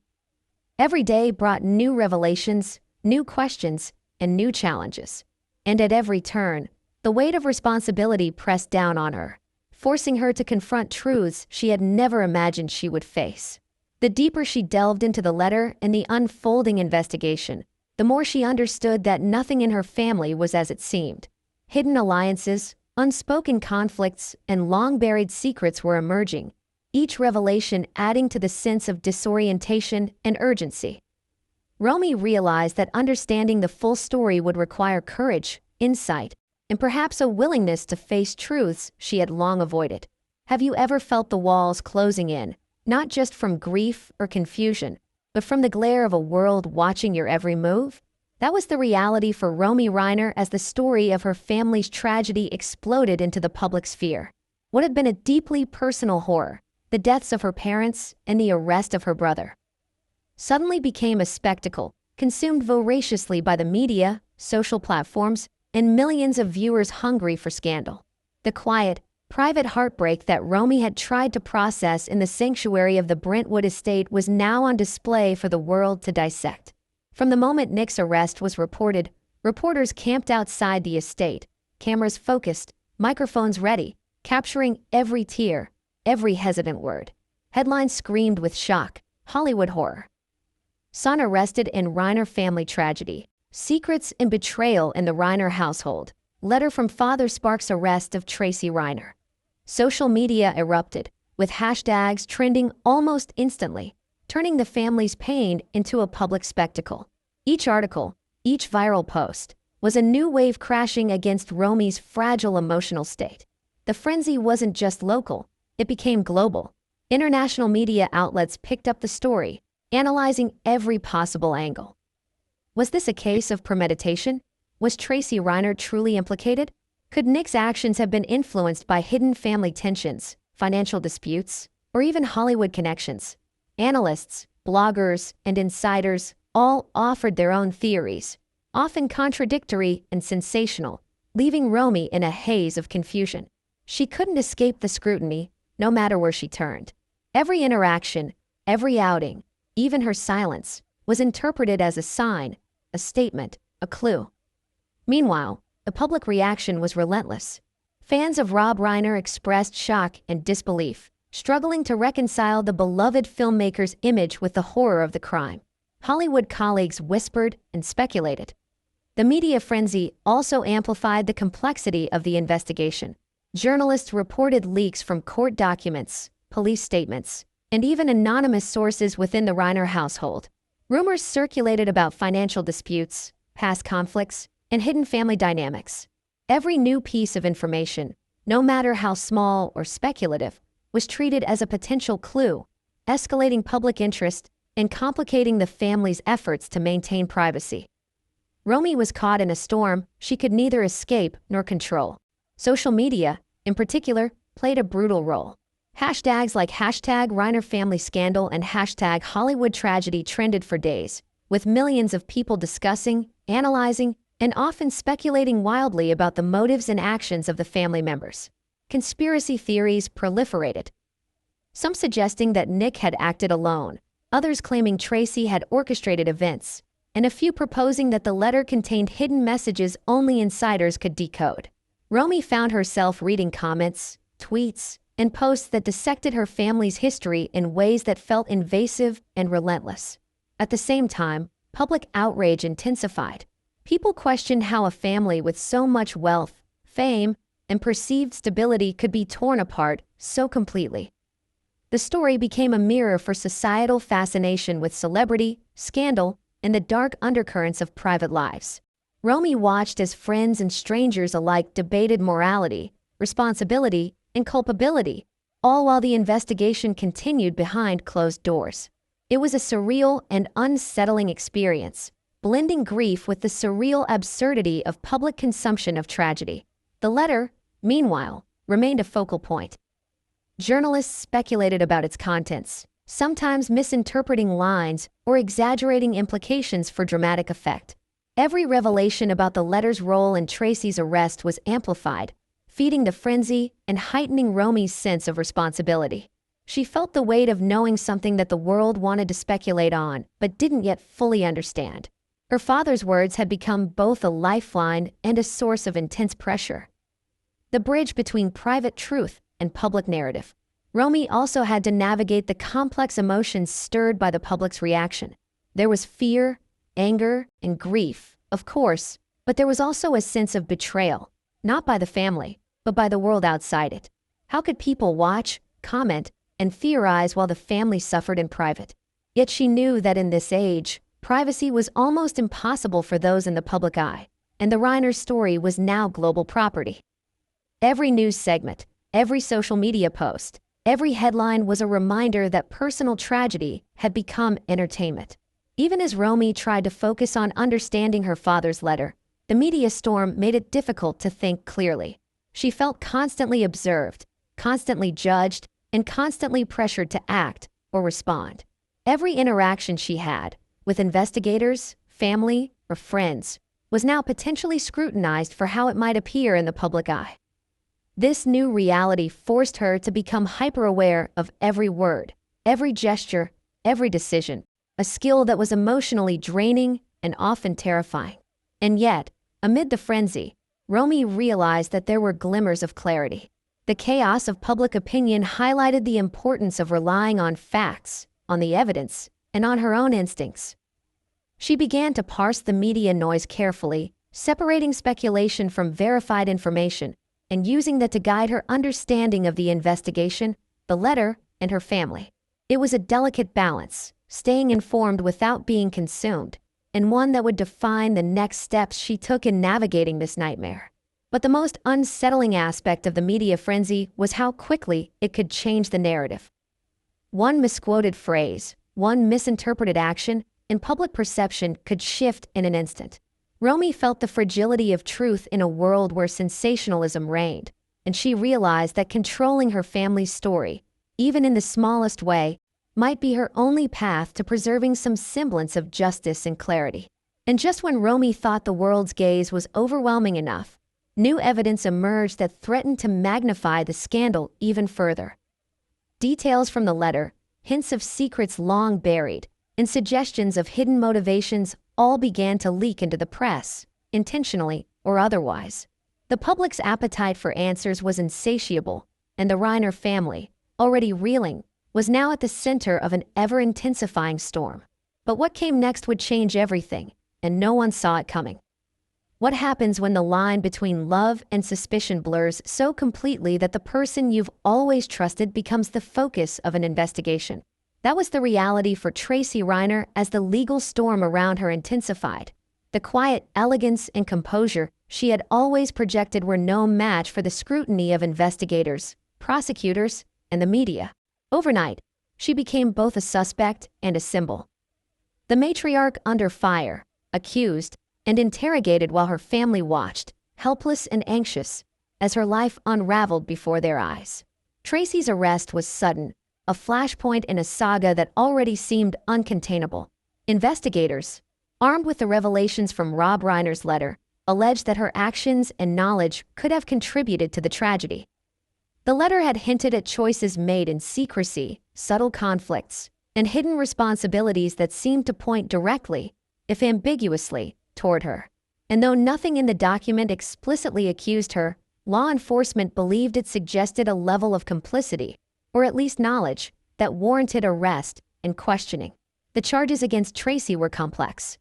Every day brought new revelations, new questions, and new challenges. And at every turn, the weight of responsibility pressed down on her, forcing her to confront truths she had never imagined she would face. The deeper she delved into the letter and the unfolding investigation, the more she understood that nothing in her family was as it seemed. Hidden alliances, unspoken conflicts, and long-buried secrets were emerging, each revelation adding to the sense of disorientation and urgency. Romy realized that understanding the full story would require courage, insight, and perhaps a willingness to face truths she had long avoided. Have you ever felt the walls closing in, not just from grief or confusion, but from the glare of a world watching your every move? That was the reality for Romy Reiner as the story of her family's tragedy exploded into the public sphere. What had been a deeply personal horror, the deaths of her parents and the arrest of her brother, suddenly became a spectacle, consumed voraciously by the media, social platforms, and millions of viewers hungry for scandal. The quiet, private heartbreak that Romy had tried to process in the sanctuary of the Brentwood estate was now on display for the world to dissect. From the moment Nick's arrest was reported, reporters camped outside the estate, cameras focused, microphones ready, capturing every tear, every hesitant word. Headlines screamed with shock, Hollywood horror. Son arrested in Reiner family tragedy. Secrets and betrayal in the Reiner household. Letter from father sparks arrest of Tracy Reiner. Social media erupted. with hashtags trending almost instantly, turning the family's pain into a public spectacle. Each article, each viral post, was a new wave crashing against Romy's fragile emotional state. The frenzy wasn't just local, it became global. International media outlets picked up the story, analyzing every possible angle. Was this a case of premeditation? Was Tracy Reiner truly implicated? Could Nick's actions have been influenced by hidden family tensions, financial disputes, or even Hollywood connections? Analysts, bloggers, and insiders all offered their own theories, often contradictory and sensational, leaving Romy in a haze of confusion. She couldn't escape the scrutiny, no matter where she turned. Every interaction, every outing, even her silence, was interpreted as a sign, a statement, a clue. Meanwhile, the public reaction was relentless. Fans of Rob Reiner expressed shock and disbelief, struggling to reconcile the beloved filmmaker's image with the horror of the crime. Hollywood colleagues whispered and speculated. The media frenzy also amplified the complexity of the investigation. Journalists reported leaks from court documents, police statements, and even anonymous sources within the Reiner household. Rumors circulated about financial disputes, past conflicts, and hidden family dynamics. Every new piece of information, no matter how small or speculative, was treated as a potential clue, escalating public interest and complicating the family's efforts to maintain privacy. Romy was caught in a storm she could neither escape nor control. Social media, in particular, played a brutal role. Hashtags like #ReinerFamilyScandal and #HollywoodTragedy trended for days, with millions of people discussing, analyzing, and often speculating wildly about the motives and actions of the family members. Conspiracy theories proliferated, some suggesting that Nick had acted alone, others claiming Tracy had orchestrated events, and a few proposing that the letter contained hidden messages only insiders could decode. Romy found herself reading comments, tweets, and posts that dissected her family's history in ways that felt invasive and relentless. At the same time, public outrage intensified. People questioned how a family with so much wealth, fame, and perceived stability could be torn apart so completely. The story became a mirror for societal fascination with celebrity, scandal, and the dark undercurrents of private lives. Romy watched as friends and strangers alike debated morality, responsibility, and culpability, all while the investigation continued behind closed doors. It was a surreal and unsettling experience, blending grief with the surreal absurdity of public consumption of tragedy. The letter, meanwhile, remained a focal point. Journalists speculated about its contents, sometimes misinterpreting lines or exaggerating implications for dramatic effect. Every revelation about the letter's role in Tracy's arrest was amplified, feeding the frenzy and heightening Romy's sense of responsibility. She felt the weight of knowing something that the world wanted to speculate on, but didn't yet fully understand. Her father's words had become both a lifeline and a source of intense pressure. The bridge between private truth and public narrative. Romy also had to navigate the complex emotions stirred by the public's reaction. There was fear, anger, and grief, of course, but there was also a sense of betrayal, not by the family, but by the world outside it. How could people watch, comment, and theorize while the family suffered in private? Yet she knew that in this age, privacy was almost impossible for those in the public eye, and the Reiner story was now global property. Every news segment, every social media post, every headline was a reminder that personal tragedy had become entertainment. Even as Romy tried to focus on understanding her father's letter, the media storm made it difficult to think clearly. She felt constantly observed, constantly judged, and constantly pressured to act or respond. Every interaction she had, with investigators, family, or friends, was now potentially scrutinized for how it might appear in the public eye. This new reality forced her to become hyper-aware of every word, every gesture, every decision, a skill that was emotionally draining and often terrifying. And yet, amid the frenzy, Romy realized that there were glimmers of clarity. The chaos of public opinion highlighted the importance of relying on facts, on the evidence, and on her own instincts. She began to parse the media noise carefully, separating speculation from verified information, and using that to guide her understanding of the investigation the letter, and her family. It was a delicate balance, staying informed without being consumed, and one that would define the next steps she took in navigating this nightmare. But the most unsettling aspect of the media frenzy was how quickly it could change the narrative. One misquoted phrase, one misinterpreted action, and public perception could shift in an instant. Romy felt the fragility of truth in a world where sensationalism reigned, and she realized that controlling her family's story, even in the smallest way, might be her only path to preserving some semblance of justice and clarity. And just when Romy thought the world's gaze was overwhelming enough, new evidence emerged that threatened to magnify the scandal even further. Details from the letter, hints of secrets long buried, and suggestions of hidden motivations all began to leak into the press, intentionally or otherwise. The public's appetite for answers was insatiable, and the Reiner family, already reeling, was now at the center of an ever-intensifying storm. But what came next would change everything, and no one saw it coming. What happens when the line between love and suspicion blurs so completely that the person you've always trusted becomes the focus of an investigation? That was the reality for Tracy Reiner as the legal storm around her intensified. The quiet elegance and composure she had always projected were no match for the scrutiny of investigators, prosecutors, and the media. Overnight, she became both a suspect and a symbol. The matriarch under fire, accused, and interrogated while her family watched, helpless and anxious, as her life unraveled before their eyes. Tracy's arrest was sudden, a flashpoint in a saga that already seemed uncontainable. Investigators, armed with the revelations from Rob Reiner's letter, alleged that her actions and knowledge could have contributed to the tragedy. The letter had hinted at choices made in secrecy, subtle conflicts, and hidden responsibilities that seemed to point directly, if ambiguously, toward her. And though nothing in the document explicitly accused her, law enforcement believed it suggested a level of complicity, or at least knowledge, that warranted arrest and questioning. The charges against Tracy were complex.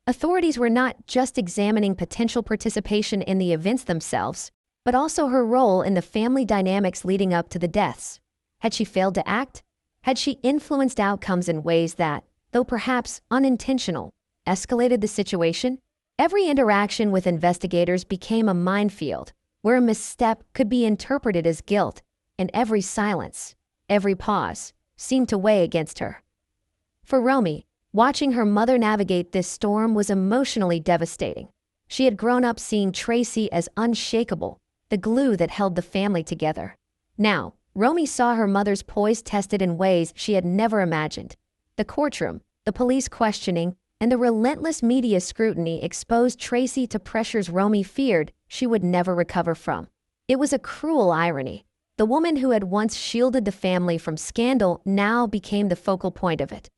Authorities were not just examining potential participation in the events themselves, but also her role in the family dynamics leading up to the deaths. Had she failed to act? Had she influenced outcomes in ways that, though perhaps unintentional, escalated the situation? Every interaction with investigators became a minefield, where a misstep could be interpreted as guilt, and every silence, every pause, seemed to weigh against her. For Romy, watching her mother navigate this storm was emotionally devastating. She had grown up seeing Tracy as unshakable, the glue that held the family together. Now, Romy saw her mother's poise tested in ways she had never imagined. The courtroom, the police questioning, and the relentless media scrutiny exposed Tracy to pressures Romy feared she would never recover from. It was a cruel irony. The woman who had once shielded the family from scandal now became the focal point of it.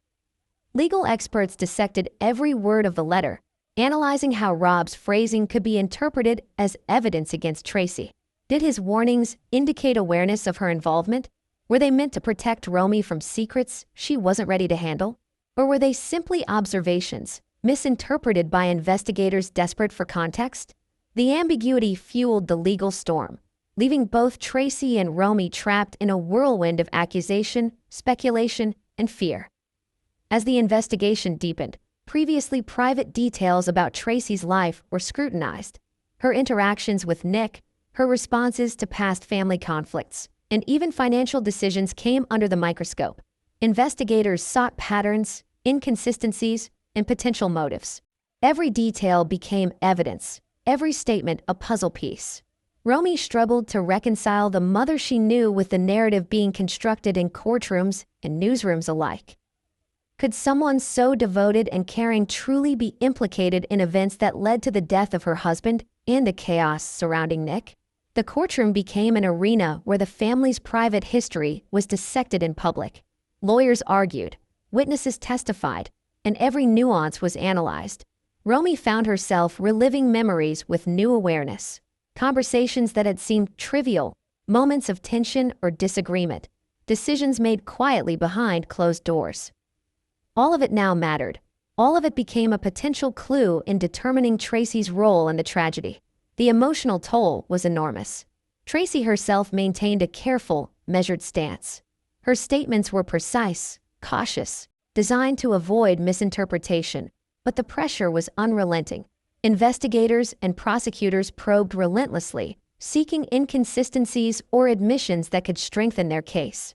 Legal experts dissected every word of the letter, analyzing how Rob's phrasing could be interpreted as evidence against Tracy. Did his warnings indicate awareness of her involvement? Were they meant to protect Romy from secrets she wasn't ready to handle? Or were they simply observations, misinterpreted by investigators desperate for context? The ambiguity fueled the legal storm, leaving both Tracy and Romy trapped in a whirlwind of accusation, speculation, and fear. As the investigation deepened, previously private details about Tracy's life were scrutinized. Her interactions with Nick, her responses to past family conflicts, and even financial decisions came under the microscope. Investigators sought patterns, inconsistencies, and potential motives. Every detail became evidence, every statement a puzzle piece. Romy struggled to reconcile the mother she knew with the narrative being constructed in courtrooms and newsrooms alike. Could someone so devoted and caring truly be implicated in events that led to the death of her husband and the chaos surrounding Nick? The courtroom became an arena where the family's private history was dissected in public. Lawyers argued, witnesses testified, and every nuance was analyzed. Romy found herself reliving memories with new awareness. Conversations that had seemed trivial, moments of tension or disagreement, decisions made quietly behind closed doors. All of it now mattered. All of it became a potential clue in determining Tracy's role in the tragedy. The emotional toll was enormous. Tracy herself maintained a careful, measured stance. Her statements were precise, cautious, designed to avoid misinterpretation, but the pressure was unrelenting. Investigators and prosecutors probed relentlessly, seeking inconsistencies or admissions that could strengthen their case.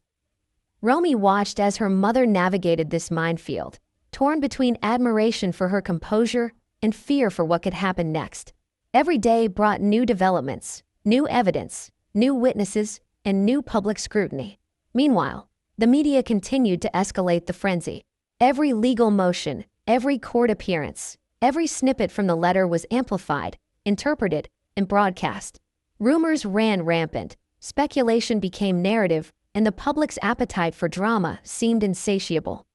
Romy watched as her mother navigated this minefield, torn between admiration for her composure and fear for what could happen next. Every day brought new developments, new evidence, new witnesses, and new public scrutiny. Meanwhile, the media continued to escalate the frenzy. Every legal motion, every court appearance, every snippet from the letter was amplified, interpreted, and broadcast. Rumors ran rampant, speculation became narrative, and the public's appetite for drama seemed insatiable.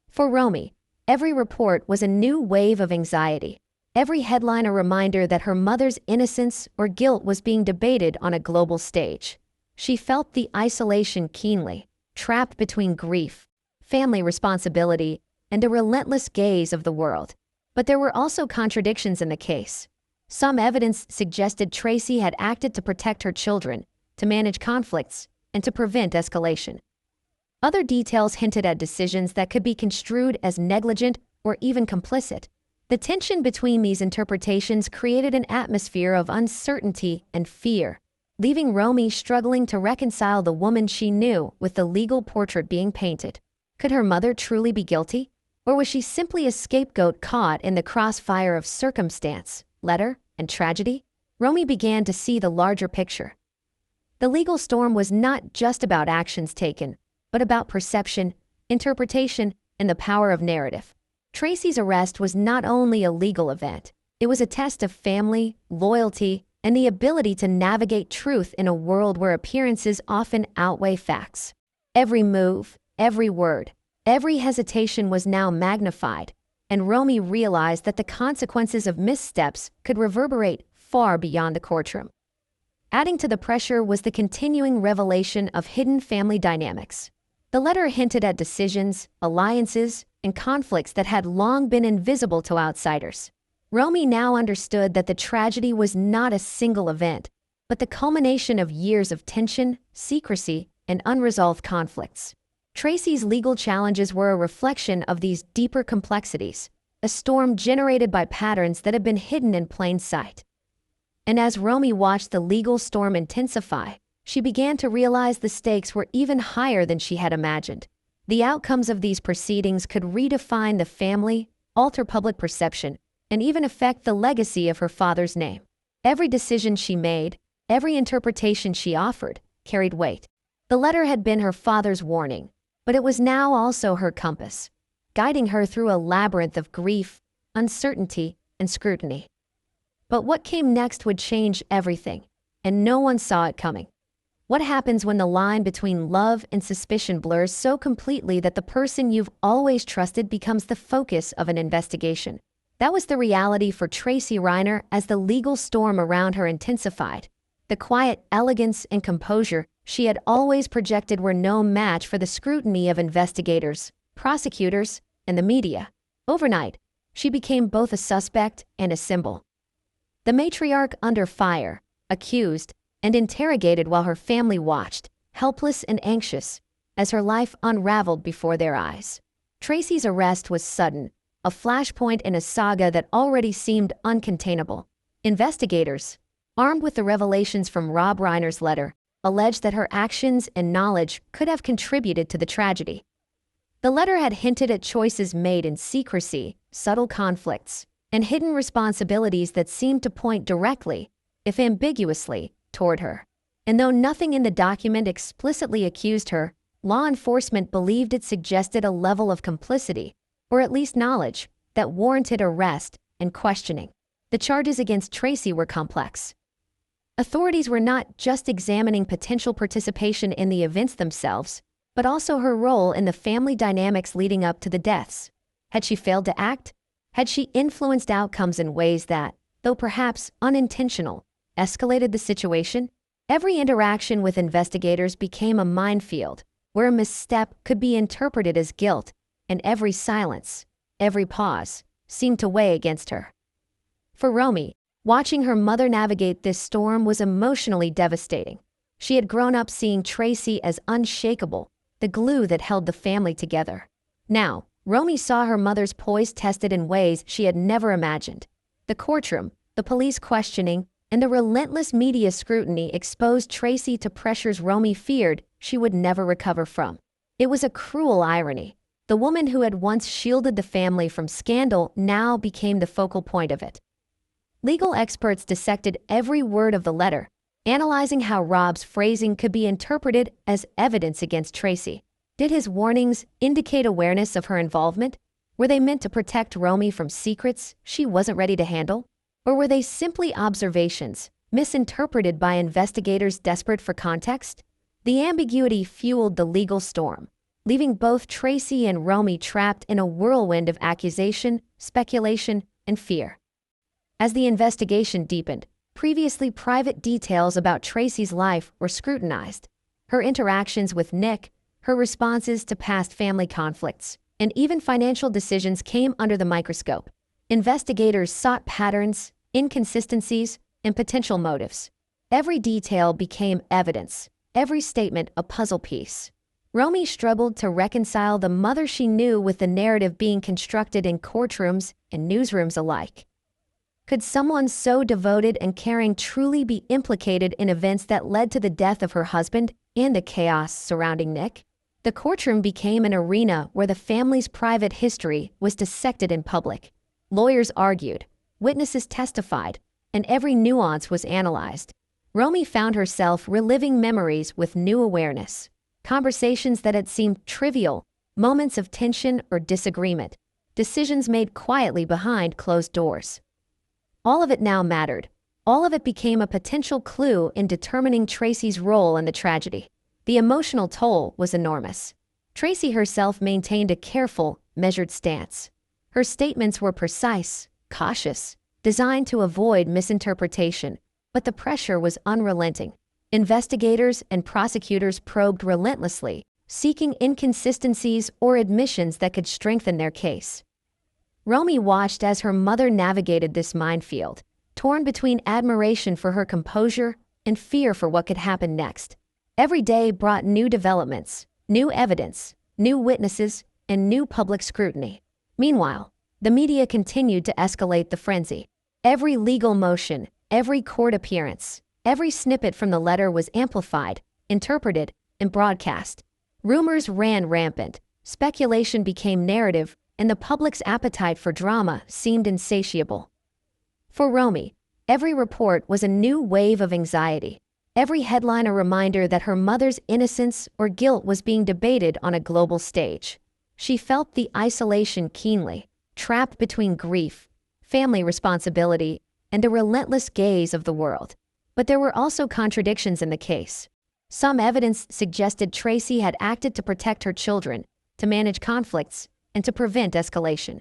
For Romy, every report was a new wave of anxiety. Every headline a reminder that her mother's innocence or guilt was being debated on a global stage. She felt the isolation keenly, trapped between grief, family responsibility, and the relentless gaze of the world. But there were also contradictions in the case. Some evidence suggested Tracy had acted to protect her children, to manage conflicts, and to prevent escalation. Other details hinted at decisions that could be construed as negligent or even complicit. The tension between these interpretations created an atmosphere of uncertainty and fear, leaving Romy struggling to reconcile the woman she knew with the legal portrait being painted. Could her mother truly be guilty? Or was she simply a scapegoat caught in the crossfire of circumstance, letter, and tragedy? Romy began to see the larger picture. The legal storm was not just about actions taken, but about perception, interpretation, and the power of narrative. Tracy's arrest was not only a legal event, it was a test of family, loyalty, and the ability to navigate truth in a world where appearances often outweigh facts. Every move, every word, every hesitation was now magnified, and Romy realized that the consequences of missteps could reverberate far beyond the courtroom. Adding to the pressure was the continuing revelation of hidden family dynamics. The letter hinted at decisions, alliances, and conflicts that had long been invisible to outsiders. Romy now understood that the tragedy was not a single event, but the culmination of years of tension, secrecy, and unresolved conflicts. Tracy's legal challenges were a reflection of these deeper complexities, a storm generated by patterns that had been hidden in plain sight. And as Romy watched the legal storm intensify, she began to realize the stakes were even higher than she had imagined. The outcomes of these proceedings could redefine the family, alter public perception, and even affect the legacy of her father's name. Every decision she made, every interpretation she offered, carried weight. The letter had been her father's warning, but it was now also her compass, guiding her through a labyrinth of grief, uncertainty, and scrutiny. But what came next would change everything, and no one saw it coming. What happens when the line between love and suspicion blurs so completely that the person you've always trusted becomes the focus of an investigation? That was the reality for Tracy Reiner as the legal storm around her intensified. The quiet elegance and composure she had always projected were no match for the scrutiny of investigators, prosecutors, and the media. Overnight, she became both a suspect and a symbol. The matriarch under fire, accused, and interrogated while her family watched, helpless and anxious, as her life unraveled before their eyes. Tracy's arrest was sudden, a flashpoint in a saga that already seemed uncontainable. Investigators, armed with the revelations from Rob Reiner's letter, alleged that her actions and knowledge could have contributed to the tragedy. The letter had hinted at choices made in secrecy, subtle conflicts, and hidden responsibilities that seemed to point directly, if ambiguously, toward her. And though nothing in the document explicitly accused her, law enforcement believed it suggested a level of complicity, or at least knowledge, that warranted arrest and questioning. The charges against Tracy were complex. Authorities were not just examining potential participation in the events themselves, but also her role in the family dynamics leading up to the deaths. Had she failed to act? Had she influenced outcomes in ways that, though perhaps unintentional, escalated the situation? Every interaction with investigators became a minefield, where a misstep could be interpreted as guilt, and every silence, every pause, seemed to weigh against her. For Romy, watching her mother navigate this storm was emotionally devastating. She had grown up seeing Tracy as unshakable, the glue that held the family together. Now, Romy saw her mother's poise tested in ways she had never imagined. The courtroom, the police questioning, and the relentless media scrutiny exposed Tracy to pressures Romy feared she would never recover from. It was a cruel irony. The woman who had once shielded the family from scandal now became the focal point of it. Legal experts dissected every word of the letter, analyzing how Rob's phrasing could be interpreted as evidence against Tracy. Did his warnings indicate awareness of her involvement? Were they meant to protect Romy from secrets she wasn't ready to handle? Or were they simply observations, misinterpreted by investigators desperate for context? The ambiguity fueled the legal storm, leaving both Tracy and Romy trapped in a whirlwind of accusation, speculation, and fear. As the investigation deepened, previously private details about Tracy's life were scrutinized. Her interactions with Nick, her responses to past family conflicts, and even financial decisions came under the microscope. Investigators sought patterns, inconsistencies, and potential motives. Every detail became evidence, every statement a puzzle piece. Romy struggled to reconcile the mother she knew with the narrative being constructed in courtrooms and newsrooms alike. Could someone so devoted and caring truly be implicated in events that led to the death of her husband and the chaos surrounding Nick? The courtroom became an arena where the family's private history was dissected in public. Lawyers argued, witnesses testified, and every nuance was analyzed. Romy found herself reliving memories with new awareness. Conversations that had seemed trivial, moments of tension or disagreement, decisions made quietly behind closed doors. All of it now mattered. All of it became a potential clue in determining Tracy's role in the tragedy. The emotional toll was enormous. Tracy herself maintained a careful, measured stance. Her statements were precise, cautious, designed to avoid misinterpretation, but the pressure was unrelenting. Investigators and prosecutors probed relentlessly, seeking inconsistencies or admissions that could strengthen their case. Romy watched as her mother navigated this minefield, torn between admiration for her composure and fear for what could happen next. Every day brought new developments, new evidence, new witnesses, and new public scrutiny. Meanwhile, the media continued to escalate the frenzy. Every legal motion, every court appearance, every snippet from the letter was amplified, interpreted, and broadcast. Rumors ran rampant, speculation became narrative, and the public's appetite for drama seemed insatiable. For Romy, every report was a new wave of anxiety. Every headline a reminder that her mother's innocence or guilt was being debated on a global stage. She felt the isolation keenly, trapped between grief, family responsibility, and the relentless gaze of the world. But there were also contradictions in the case. Some evidence suggested Tracy had acted to protect her children, to manage conflicts, and to prevent escalation.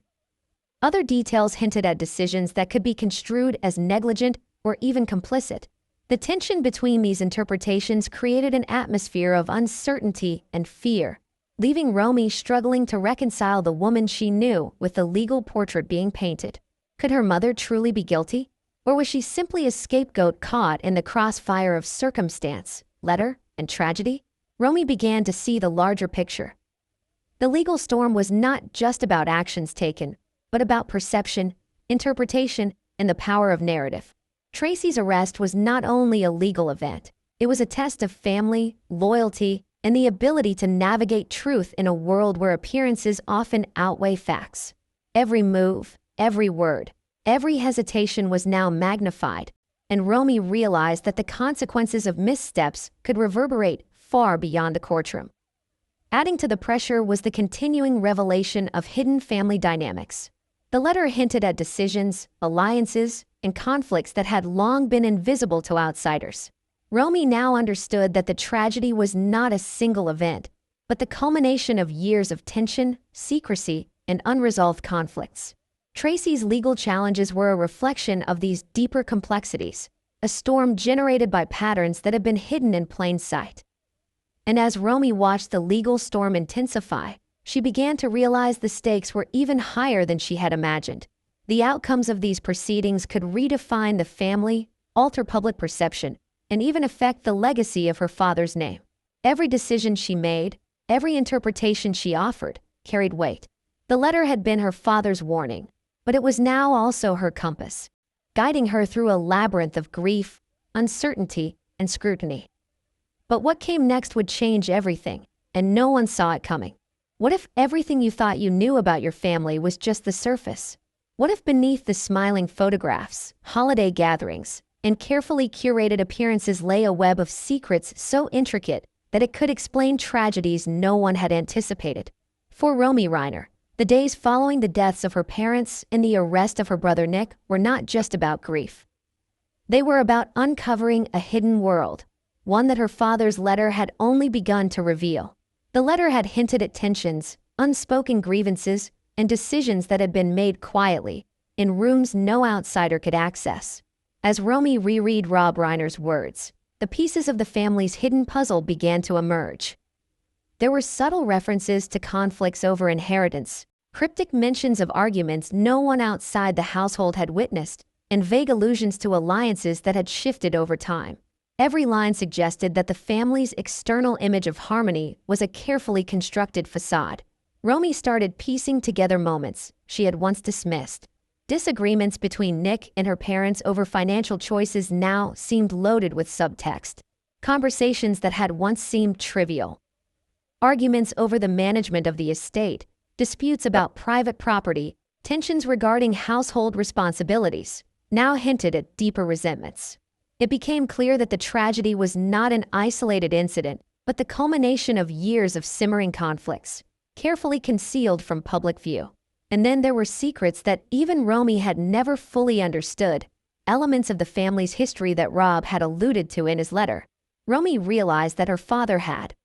Other details hinted at decisions that could be construed as negligent or even complicit. The tension between these interpretations created an atmosphere of uncertainty and fear, leaving Romy struggling to reconcile the woman she knew with the legal portrait being painted. Could her mother truly be guilty? Or was she simply a scapegoat caught in the crossfire of circumstance, letter, and tragedy? Romy began to see the larger picture. The legal storm was not just about actions taken, but about perception, interpretation, and the power of narrative. Tracy's arrest was not only a legal event, it was a test of family, loyalty, and the ability to navigate truth in a world where appearances often outweigh facts. Every move, every word, every hesitation was now magnified, and Romy realized that the consequences of missteps could reverberate far beyond the courtroom. Adding to the pressure was the continuing revelation of hidden family dynamics. The letter hinted at decisions, alliances, and conflicts that had long been invisible to outsiders. Romy now understood that the tragedy was not a single event, but the culmination of years of tension, secrecy, and unresolved conflicts. Tracy's legal challenges were a reflection of these deeper complexities, a storm generated by patterns that had been hidden in plain sight. And as Romy watched the legal storm intensify, she began to realize the stakes were even higher than she had imagined. The outcomes of these proceedings could redefine the family, alter public perception, and even affect the legacy of her father's name. Every decision she made, every interpretation she offered, carried weight. The letter had been her father's warning, but it was now also her compass, guiding her through a labyrinth of grief, uncertainty, and scrutiny. But what came next would change everything, and no one saw it coming. What if everything you thought you knew about your family was just the surface? What if beneath the smiling photographs, holiday gatherings, and carefully curated appearances lay a web of secrets so intricate that it could explain tragedies no one had anticipated? For Romy Reiner, the days following the deaths of her parents and the arrest of her brother Nick were not just about grief. They were about uncovering a hidden world, one that her father's letter had only begun to reveal. The letter had hinted at tensions, unspoken grievances, and decisions that had been made quietly, in rooms no outsider could access. As Romy reread Rob Reiner's words, the pieces of the family's hidden puzzle began to emerge. There were subtle references to conflicts over inheritance, cryptic mentions of arguments no one outside the household had witnessed, and vague allusions to alliances that had shifted over time. Every line suggested that the family's external image of harmony was a carefully constructed facade. Romy started piecing together moments she had once dismissed. Disagreements between Nick and her parents over financial choices now seemed loaded with subtext. Conversations that had once seemed trivial. Arguments over the management of the estate, disputes about private property, tensions regarding household responsibilities, now hinted at deeper resentments. It became clear that the tragedy was not an isolated incident, but the culmination of years of simmering conflicts, carefully concealed from public view. And then there were secrets that even Romy had never fully understood, elements of the family's history that Rob had alluded to in his letter. Romy realized that her father had,